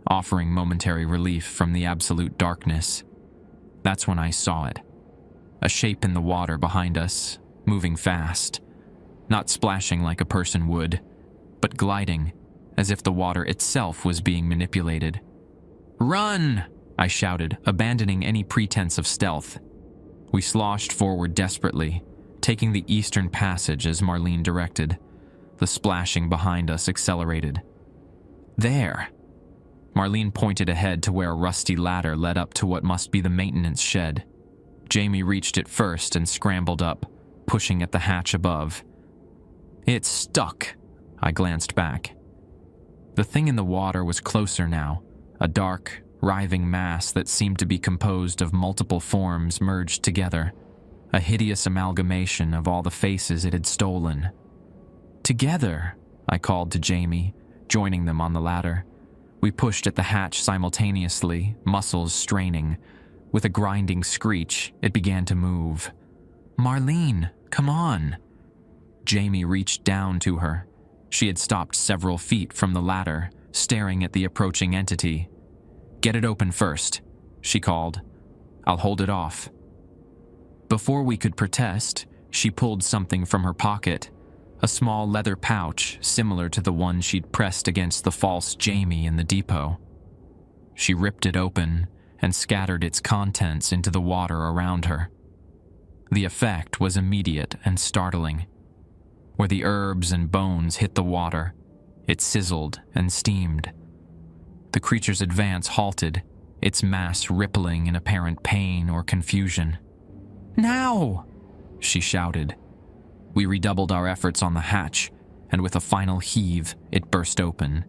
offering momentary relief from the absolute darkness. That's when I saw it. A shape in the water behind us, moving fast. Not splashing like a person would, but gliding, as if the water itself was being manipulated. "Run!" I shouted, abandoning any pretense of stealth. We sloshed forward desperately, taking the eastern passage as Marlene directed. The splashing behind us accelerated. "There!" Marlene pointed ahead to where a rusty ladder led up to what must be the maintenance shed. Jamie reached it first and scrambled up, pushing at the hatch above. "It's stuck," I glanced back. The thing in the water was closer now, a dark, writhing mass that seemed to be composed of multiple forms merged together, a hideous amalgamation of all the faces it had stolen. "Together," I called to Jamie, joining them on the ladder. We pushed at the hatch simultaneously, muscles straining. With a grinding screech, it began to move. "Marlene, come on!" Jamie reached down to her. She had stopped several feet from the ladder, staring at the approaching entity. "Get it open first," she called. "I'll hold it off." Before we could protest, she pulled something from her pocket, a small leather pouch similar to the one she'd pressed against the false Jamie in the depot. She ripped it open and scattered its contents into the water around her. The effect was immediate and startling. Where the herbs and bones hit the water, it sizzled and steamed. The creature's advance halted, its mass rippling in apparent pain or confusion. "Now!" she shouted. We redoubled our efforts on the hatch, and with a final heave, it burst open.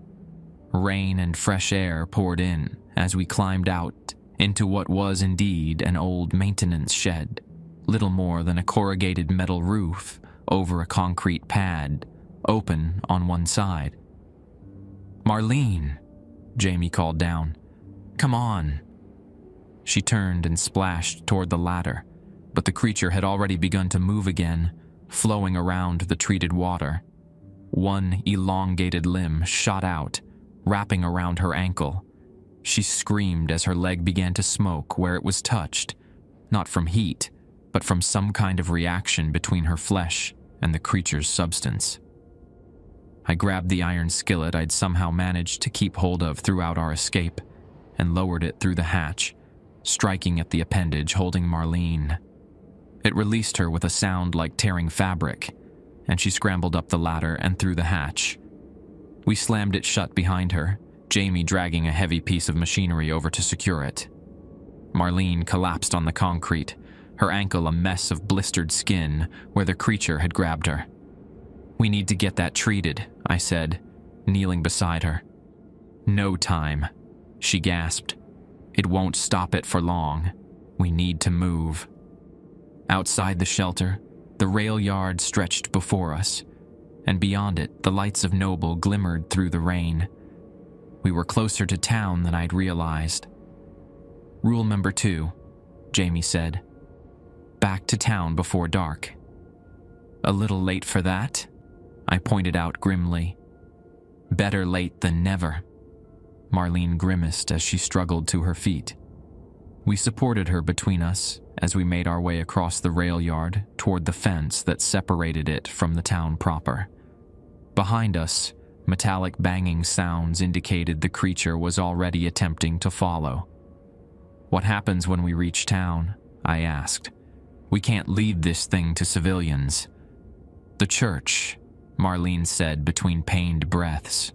Rain and fresh air poured in as we climbed out into what was indeed an old maintenance shed, little more than a corrugated metal roof over a concrete pad, open on one side. "Marlene," Jamie called down. "Come on." She turned and splashed toward the ladder, but the creature had already begun to move again, flowing around the treated water. One elongated limb shot out, wrapping around her ankle. She screamed as her leg began to smoke where it was touched, not from heat, but from some kind of reaction between her flesh and the creature's substance. I grabbed the iron skillet I'd somehow managed to keep hold of throughout our escape and lowered it through the hatch, striking at the appendage holding Marlene. It released her with a sound like tearing fabric, and she scrambled up the ladder and through the hatch. We slammed it shut behind her, Jamie dragging a heavy piece of machinery over to secure it. Marlene collapsed on the concrete, her ankle a mess of blistered skin where the creature had grabbed her. "We need to get that treated," I said, kneeling beside her. "No time," she gasped. "It won't stop it for long. We need to move." Outside the shelter, the rail yard stretched before us, and beyond it, the lights of Noble glimmered through the rain. We were closer to town than I'd realized. "Rule number 2, Jamie said. Back to town before dark." "A little late for that?" I pointed out grimly. Better late than never. Marlene grimaced as she struggled to her feet. We supported her between us as we made our way across the rail yard toward the fence that separated it from the town proper. Behind us, metallic banging sounds indicated the creature was already attempting to follow. What happens when we reach town? I asked. We can't leave this thing to civilians. The church, Marlene said between pained breaths.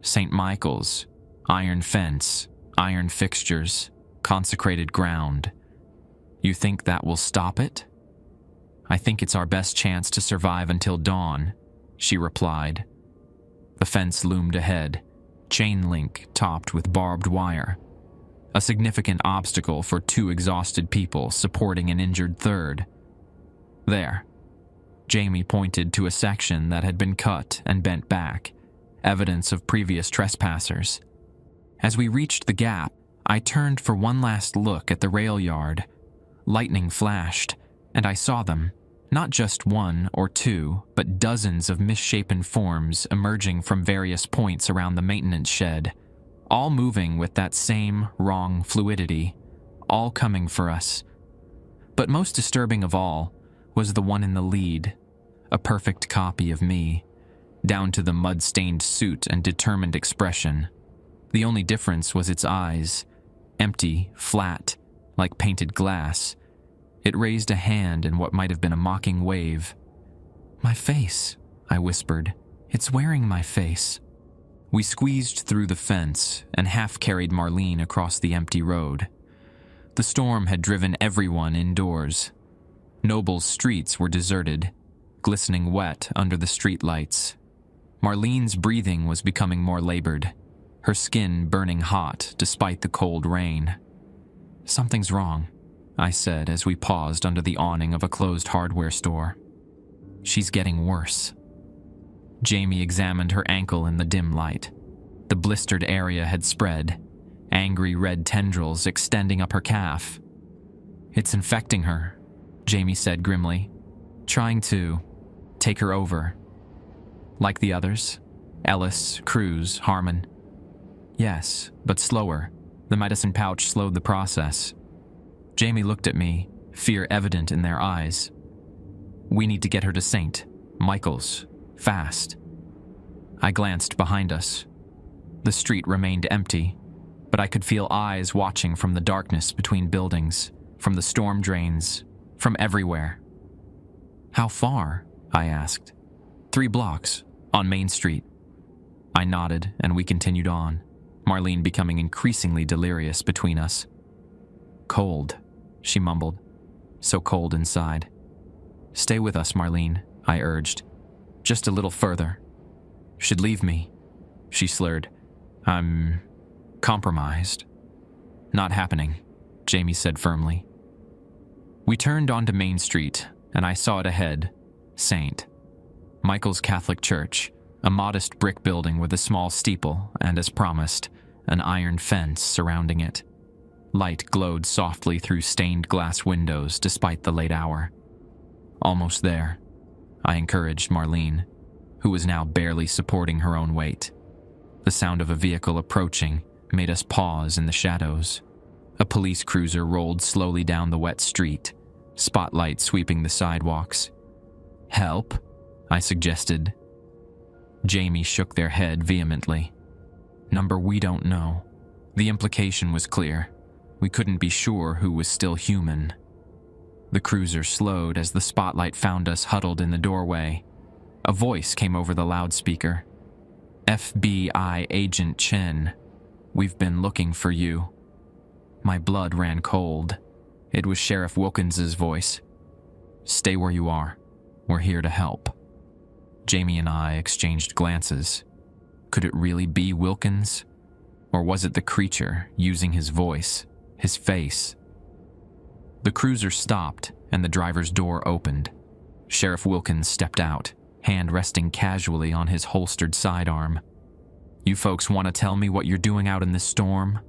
St. Michael's, iron fence, iron fixtures, consecrated ground. You think that will stop it? I think it's our best chance to survive until dawn, she replied. The fence loomed ahead, chain link topped with barbed wire. A significant obstacle for two exhausted people supporting an injured third. There. Jamie pointed to a section that had been cut and bent back, evidence of previous trespassers. As we reached the gap, I turned for one last look at the rail yard. Lightning flashed, and I saw them, not just one or two, but dozens of misshapen forms emerging from various points around the maintenance shed, all moving with that same wrong fluidity, all coming for us. But most disturbing of all was the one in the lead, a perfect copy of me, down to the mud-stained suit and determined expression. The only difference was its eyes, empty, flat, like painted glass. It raised a hand in what might have been a mocking wave. "My face," I whispered. "It's wearing my face." We squeezed through the fence and half-carried Marlene across the empty road. The storm had driven everyone indoors. Noble's streets were deserted, glistening wet under the streetlights. Marlene's breathing was becoming more labored, her skin burning hot despite the cold rain. "Something's wrong," I said as we paused under the awning of a closed hardware store. "She's getting worse." Jamie examined her ankle in the dim light. The blistered area had spread, angry red tendrils extending up her calf. "It's infecting her," Jamie said grimly, "trying to take her over. Like the others? Ellis, Cruz, Harmon." "Yes, but slower. The medicine pouch slowed the process." Jamie looked at me, fear evident in their eyes. "We need to get her to St. Michael's. Fast." I glanced behind us. The street remained empty, but I could feel eyes watching from the darkness between buildings, from the storm drains, from everywhere. "How far?" I asked. 3 blocks, on Main Street." I nodded, and we continued on, Marlene becoming increasingly delirious between us. "Cold," she mumbled. "So cold inside." "Stay with us, Marlene," I urged. "Just a little further." "Should leave me," she slurred. "I'm compromised." "Not happening," Jamie said firmly. We turned onto Main Street, and I saw it ahead. St. Michael's Catholic Church, a modest brick building with a small steeple and, as promised, an iron fence surrounding it. Light glowed softly through stained glass windows despite the late hour. "Almost there," I encouraged Marlene, who was now barely supporting her own weight. The sound of a vehicle approaching made us pause in the shadows. A police cruiser rolled slowly down the wet street, spotlight sweeping the sidewalks. "Help?" I suggested. Jamie shook their head vehemently. "Number we don't know." The implication was clear. We couldn't be sure who was still human. The cruiser slowed as the spotlight found us huddled in the doorway. A voice came over the loudspeaker. "FBI Agent Chen, we've been looking for you." My blood ran cold. It was Sheriff Wilkins's voice. "Stay where you are. We're here to help." Jamie and I exchanged glances. Could it really be Wilkins? Or was it the creature using his voice, his face? The cruiser stopped and the driver's door opened. Sheriff Wilkins stepped out, hand resting casually on his holstered sidearm. "You folks want to tell me what you're doing out in this storm?"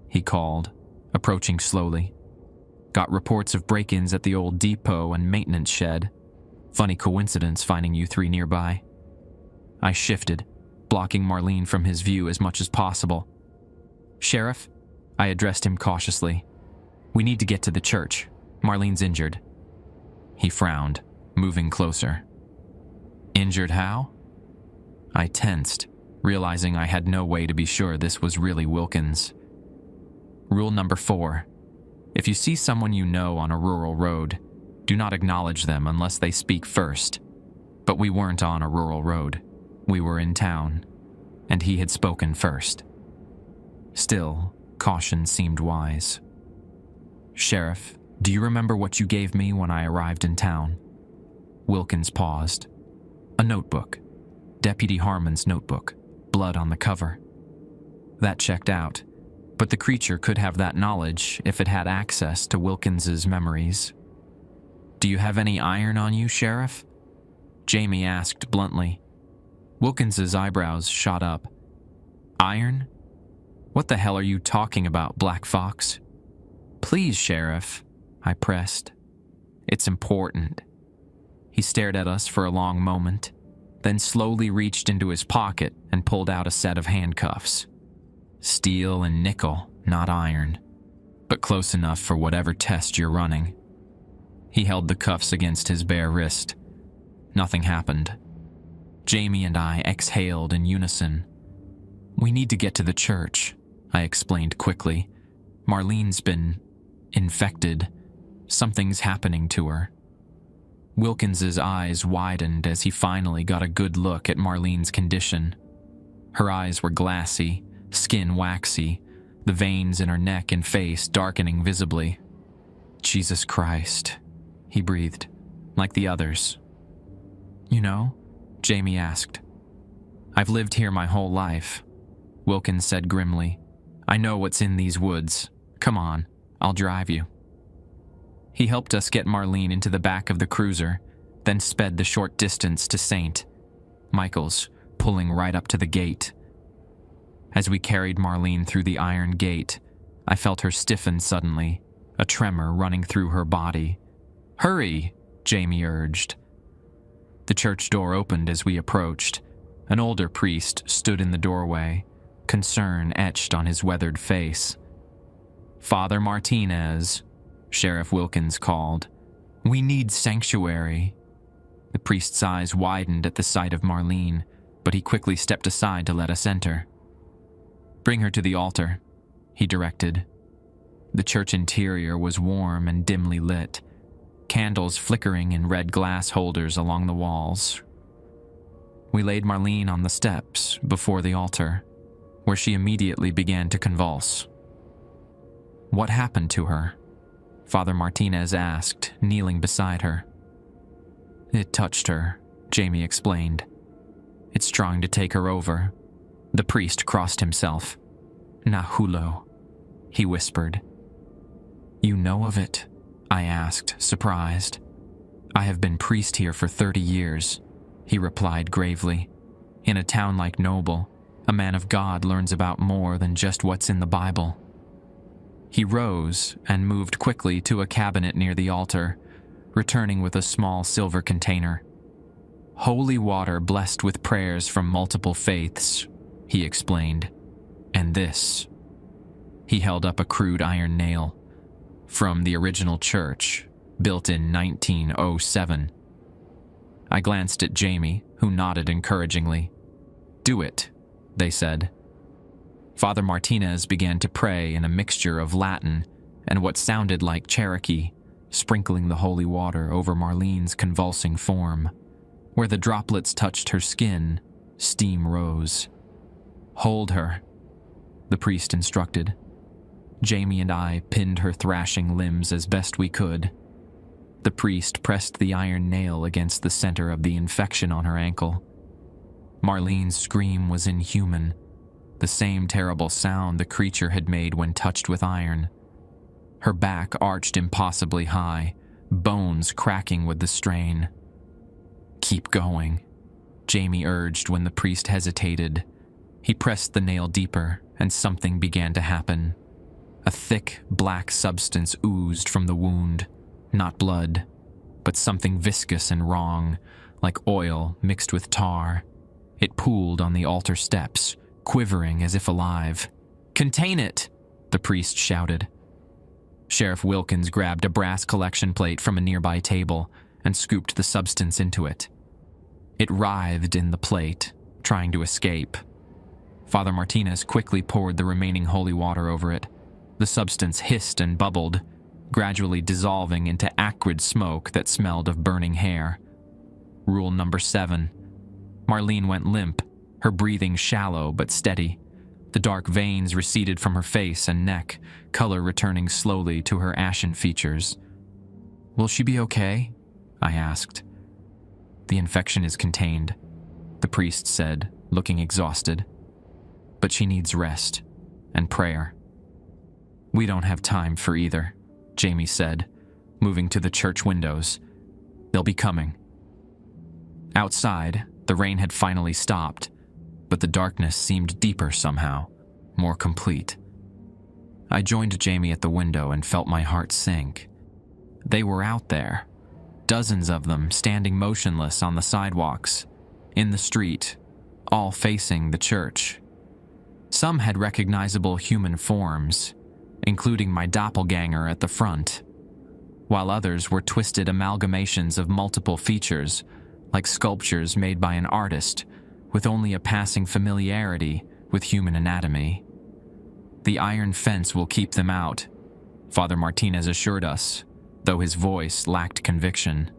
he called, approaching slowly. "Got reports of break-ins at the old depot and maintenance shed. Funny coincidence finding you 3 nearby." I shifted, blocking Marlene from his view as much as possible. "Sheriff," I addressed him cautiously. "We need to get to the church. Marlene's injured." He frowned, moving closer. "Injured how?" I tensed, realizing I had no way to be sure this was really Wilkins. "Rule number 4. If you see someone you know on a rural road, do not acknowledge them unless they speak first." But we weren't on a rural road. We were in town, and he had spoken first. Still, caution seemed wise. "Sheriff, do you remember what you gave me when I arrived in town?" Wilkins paused. "A notebook. Deputy Harmon's notebook. Blood on the cover." That checked out, but the creature could have that knowledge if it had access to Wilkins's memories. "Do you have any iron on you, Sheriff?" Jamie asked bluntly. Wilkins's eyebrows shot up. "Iron? What the hell are you talking about, Black Fox?" "Please, Sheriff," I pressed. "It's important." He stared at us for a long moment, then slowly reached into his pocket and pulled out a set of handcuffs. Steel and nickel, not iron, but close enough for whatever test you're running. He held the cuffs against his bare wrist. Nothing happened. Jamie and I exhaled in unison. "We need to get to the church," I explained quickly. "Marlene's been infected. Something's happening to her." Wilkins's eyes widened as he finally got a good look at Marlene's condition. Her eyes were glassy, skin waxy, the veins in her neck and face darkening visibly. "Jesus Christ," he breathed, "like the others." "You know?" Jamie asked. "I've lived here my whole life," Wilkins said grimly. "I know what's in these woods. Come on, I'll drive you." He helped us get Marlene into the back of the cruiser, then sped the short distance to St. Michael's, pulling right up to the gate. As we carried Marlene through the iron gate, I felt her stiffen suddenly, a tremor running through her body. "Hurry," Jamie urged. The church door opened as we approached. An older priest stood in the doorway, concern etched on his weathered face. "Father Martinez," Sheriff Wilkins called. "We need sanctuary." The priest's eyes widened at the sight of Marlene, but he quickly stepped aside to let us enter. "Bring her to the altar," he directed. The church interior was warm and dimly lit, candles flickering in red glass holders along the walls. We laid Marlene on the steps before the altar, where she immediately began to convulse. "What happened to her?" Father Martinez asked, kneeling beside her. "It touched her," Jamie explained. "It's trying to take her over." The priest crossed himself. "Nahulo," he whispered. "You know of it?" I asked, surprised. "I have been priest here for 30 years, he replied gravely. "In a town like Noble, a man of God learns about more than just what's in the Bible." He rose and moved quickly to a cabinet near the altar, returning with a small silver container. "Holy water blessed with prayers from multiple faiths," he explained. "And this." He held up a crude iron nail. "From the original church, built in 1907. I glanced at Jamie, who nodded encouragingly. "Do it," they said. Father Martinez began to pray in a mixture of Latin and what sounded like Cherokee, sprinkling the holy water over Marlene's convulsing form. Where the droplets touched her skin, steam rose. "Hold her," the priest instructed. Jamie and I pinned her thrashing limbs as best we could. The priest pressed the iron nail against the center of the infection on her ankle. Marlene's scream was inhuman, the same terrible sound the creature had made when touched with iron. Her back arched impossibly high, bones cracking with the strain. "Keep going," Jamie urged when the priest hesitated. He pressed the nail deeper, and something began to happen. A thick, black substance oozed from the wound, not blood, but something viscous and wrong, like oil mixed with tar. It pooled on the altar steps, quivering as if alive. "Contain it!" the priest shouted. Sheriff Wilkins grabbed a brass collection plate from a nearby table and scooped the substance into it. It writhed in the plate, trying to escape. Father Martinez quickly poured the remaining holy water over it. The substance hissed and bubbled, gradually dissolving into acrid smoke that smelled of burning hair. Rule number 7. Marlene went limp, her breathing shallow but steady. The dark veins receded from her face and neck, color returning slowly to her ashen features. "Will she be okay?" I asked. "The infection is contained," the priest said, looking exhausted. "But she needs rest and prayer." "We don't have time for either," Jamie said, moving to the church windows. "They'll be coming." Outside, the rain had finally stopped, but the darkness seemed deeper somehow, more complete. I joined Jamie at the window and felt my heart sink. They were out there, dozens of them standing motionless on the sidewalks, in the street, all facing the church. Some had recognizable human forms, including my doppelganger at the front, while others were twisted amalgamations of multiple features, like sculptures made by an artist with only a passing familiarity with human anatomy. "The iron fence will keep them out," Father Martinez assured us, though his voice lacked conviction.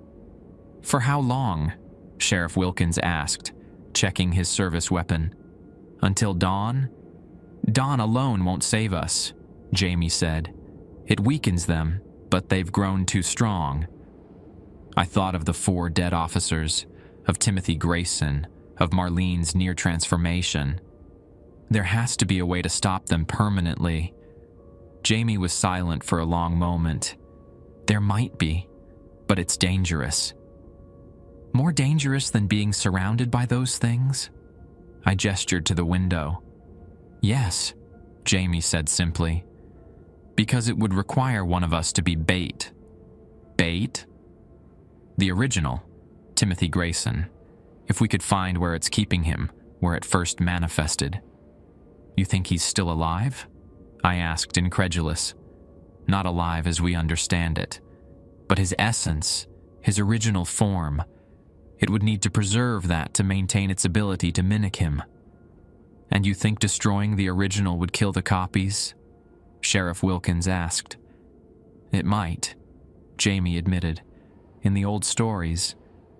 "For how long?" Sheriff Wilkins asked, checking his service weapon. "Until dawn?" "Dawn alone won't save us," Jamie said. "It weakens them, but they've grown too strong." I thought of the 4 dead officers, of Timothy Grayson, of Marlene's near transformation. There has to be a way to stop them permanently. Jamie was silent for a long moment. "There might be, but it's dangerous." "More dangerous than being surrounded by those things?" I gestured to the window. "Yes," Jamie said simply. "Because it would require one of us to be bait." "Bait?" "The original, Timothy Grayson. If we could find where it's keeping him, where it first manifested." "You think he's still alive?" I asked, incredulous. "Not alive as we understand it, but his essence, his original form. It would need to preserve that to maintain its ability to mimic him." "And you think destroying the original would kill the copies?" Sheriff Wilkins asked. "It might," Jamie admitted. "In the old stories,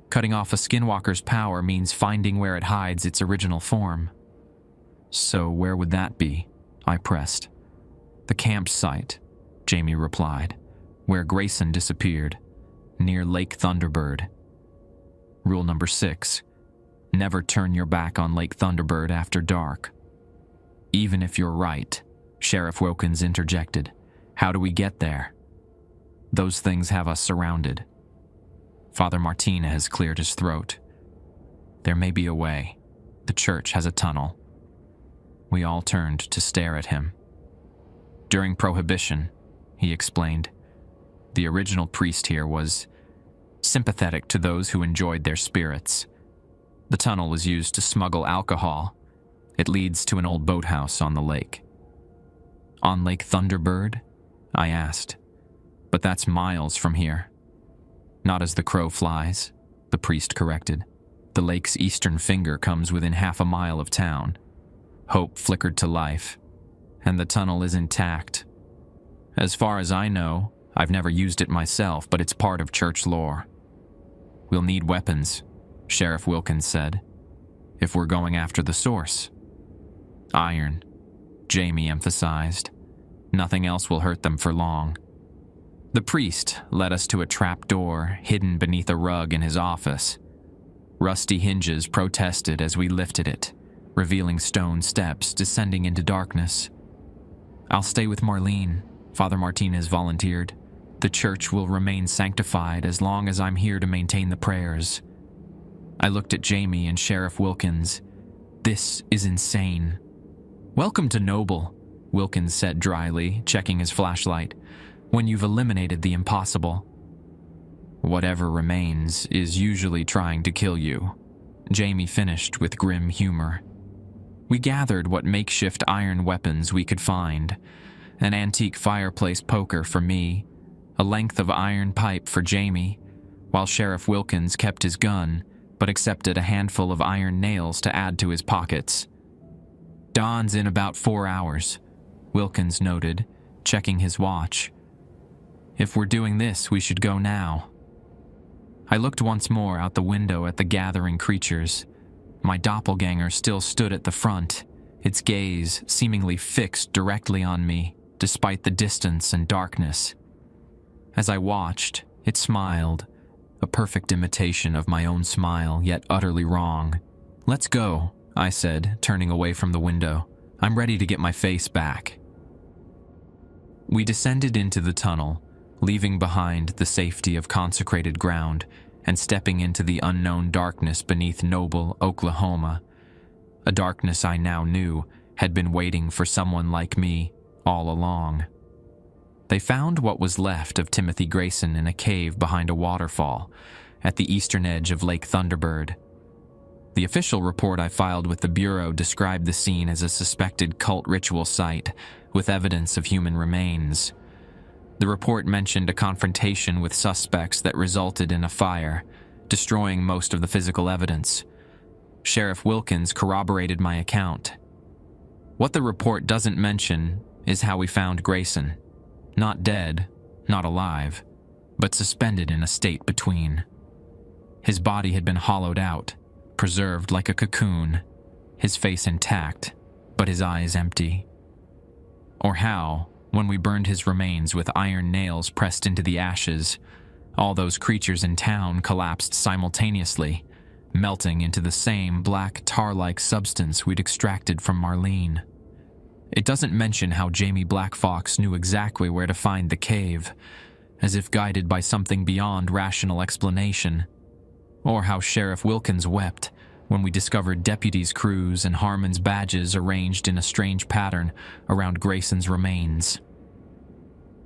cutting off a skinwalker's power means finding where it hides its original form." "So where would that be?" I pressed. "The campsite," Jamie replied, "where Grayson disappeared, near Lake Thunderbird." Rule number 6. Never turn your back on Lake Thunderbird after dark. "Even if you're right," Sheriff Wilkins interjected, "how do we get there?" "Those things have us surrounded." Father Martinez cleared his throat. "There may be a way. The church has a tunnel." We all turned to stare at him. "During Prohibition," he explained, "the original priest here was sympathetic to those who enjoyed their spirits. The tunnel was used to smuggle alcohol. It leads to an old boathouse on the lake." "On Lake Thunderbird?" I asked. "But that's miles from here." "Not as the crow flies," the priest corrected. "The lake's eastern finger comes within half a mile of town." Hope flickered to life, and the tunnel is intact. "As far as I know, I've never used it myself, but it's part of church lore." "We'll need weapons," Sheriff Wilkins said, "if we're going after the source." "Iron," Jamie emphasized. "Nothing else will hurt them for long." The priest led us to a trap door hidden beneath a rug in his office. Rusty hinges protested as we lifted it, revealing stone steps descending into darkness. "I'll stay with Marlene," Father Martinez volunteered. "The church will remain sanctified as long as I'm here to maintain the prayers." I looked at Jamie and Sheriff Wilkins. "This is insane." "Welcome to Noble," Wilkins said dryly, checking his flashlight, "when you've eliminated the impossible." "Whatever remains is usually trying to kill you," Jamie finished with grim humor. We gathered what makeshift iron weapons we could find: an antique fireplace poker for me, a length of iron pipe for Jamie, while Sheriff Wilkins kept his gun, but accepted a handful of iron nails to add to his pockets. "Dawn's in about 4 hours," Wilkins noted, checking his watch. "If we're doing this, we should go now." I looked once more out the window at the gathering creatures. My doppelganger still stood at the front, its gaze seemingly fixed directly on me, despite the distance and darkness. As I watched, it smiled, a perfect imitation of my own smile, yet utterly wrong. "Let's go," I said, turning away from the window. "I'm ready to get my face back." We descended into the tunnel, leaving behind the safety of consecrated ground and stepping into the unknown darkness beneath Noble, Oklahoma. A darkness I now knew had been waiting for someone like me all along. They found what was left of Timothy Grayson in a cave behind a waterfall at the eastern edge of Lake Thunderbird. The official report I filed with the Bureau described the scene as a suspected cult ritual site with evidence of human remains. The report mentioned a confrontation with suspects that resulted in a fire, destroying most of the physical evidence. Sheriff Wilkins corroborated my account. What the report doesn't mention is how we found Grayson. Not dead, not alive, but suspended in a state between. His body had been hollowed out, preserved like a cocoon, his face intact, but his eyes empty. Or how, when we burned his remains with iron nails pressed into the ashes, all those creatures in town collapsed simultaneously, melting into the same black tar-like substance we'd extracted from Marlene. It doesn't mention how Jamie Blackfox knew exactly where to find the cave, as if guided by something beyond rational explanation, or how Sheriff Wilkins wept when we discovered deputies' crews and Harmon's badges arranged in a strange pattern around Grayson's remains.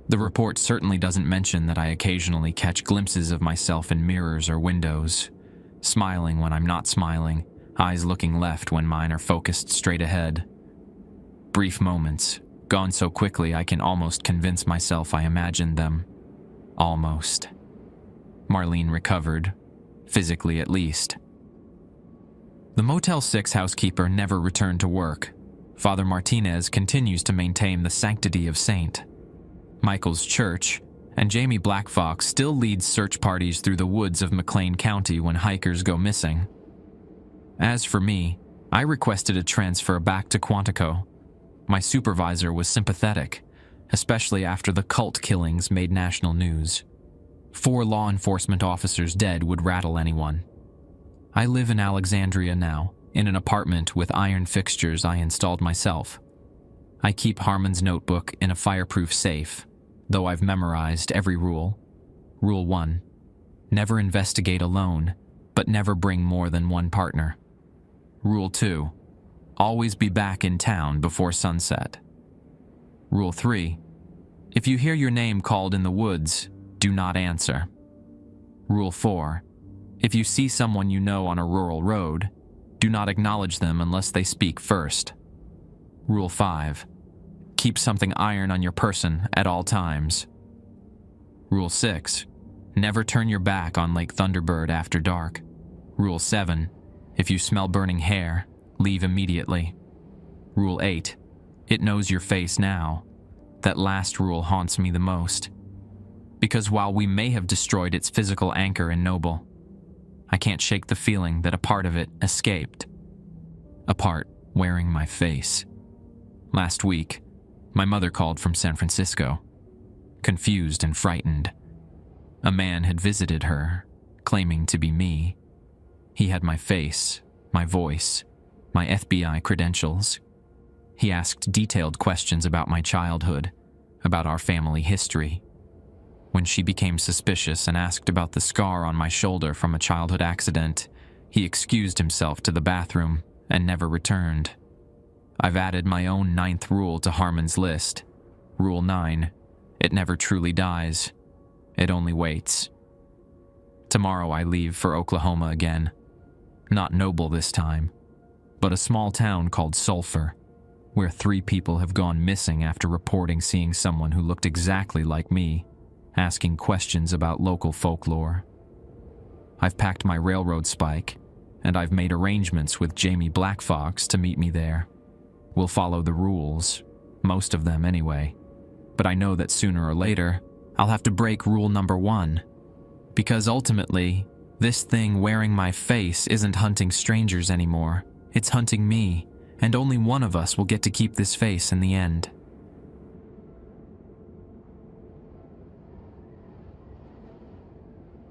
The report certainly doesn't mention that I occasionally catch glimpses of myself in mirrors or windows, smiling when I'm not smiling, eyes looking left when mine are focused straight ahead. Brief moments, gone so quickly I can almost convince myself I imagined them. Almost. Marlene recovered, physically at least. The Motel 6 housekeeper never returned to work. Father Martinez continues to maintain the sanctity of St. Michael's Church, and Jamie Blackfox still leads search parties through the woods of McLean County when hikers go missing. As for me, I requested a transfer back to Quantico. My supervisor was sympathetic, especially after the cult killings made national news. 4 law enforcement officers dead would rattle anyone. I live in Alexandria now, in an apartment with iron fixtures I installed myself. I keep Harmon's notebook in a fireproof safe, though I've memorized every rule. Rule 1, never investigate alone, but never bring more than one partner. Rule 2, always be back in town before sunset. Rule 3, if you hear your name called in the woods, do not answer. Rule 4, if you see someone you know on a rural road, do not acknowledge them unless they speak first. Rule 5, keep something iron on your person at all times. Rule 6, never turn your back on Lake Thunderbird after dark. Rule 7, if you smell burning hair, leave immediately. Rule 8, it knows your face now. That last rule haunts me the most. Because while we may have destroyed its physical anchor in Noble, I can't shake the feeling that a part of it escaped. A part wearing my face. Last week, my mother called from San Francisco, confused and frightened. A man had visited her, claiming to be me. He had my face, my voice, my FBI credentials. He asked detailed questions about my childhood, about our family history. When she became suspicious and asked about the scar on my shoulder from a childhood accident, he excused himself to the bathroom and never returned. I've added my own 9th rule to Harmon's list. Rule 9, it never truly dies. It only waits. Tomorrow I leave for Oklahoma again. Not Noble this time, but a small town called Sulphur, where 3 people have gone missing after reporting seeing someone who looked exactly like me, asking questions about local folklore. I've packed my railroad spike, and I've made arrangements with Jamie Blackfox to meet me there. We'll follow the rules, most of them anyway, but I know that sooner or later, I'll have to break rule number 1, because ultimately, this thing wearing my face isn't hunting strangers anymore. It's hunting me, and only one of us will get to keep this face in the end.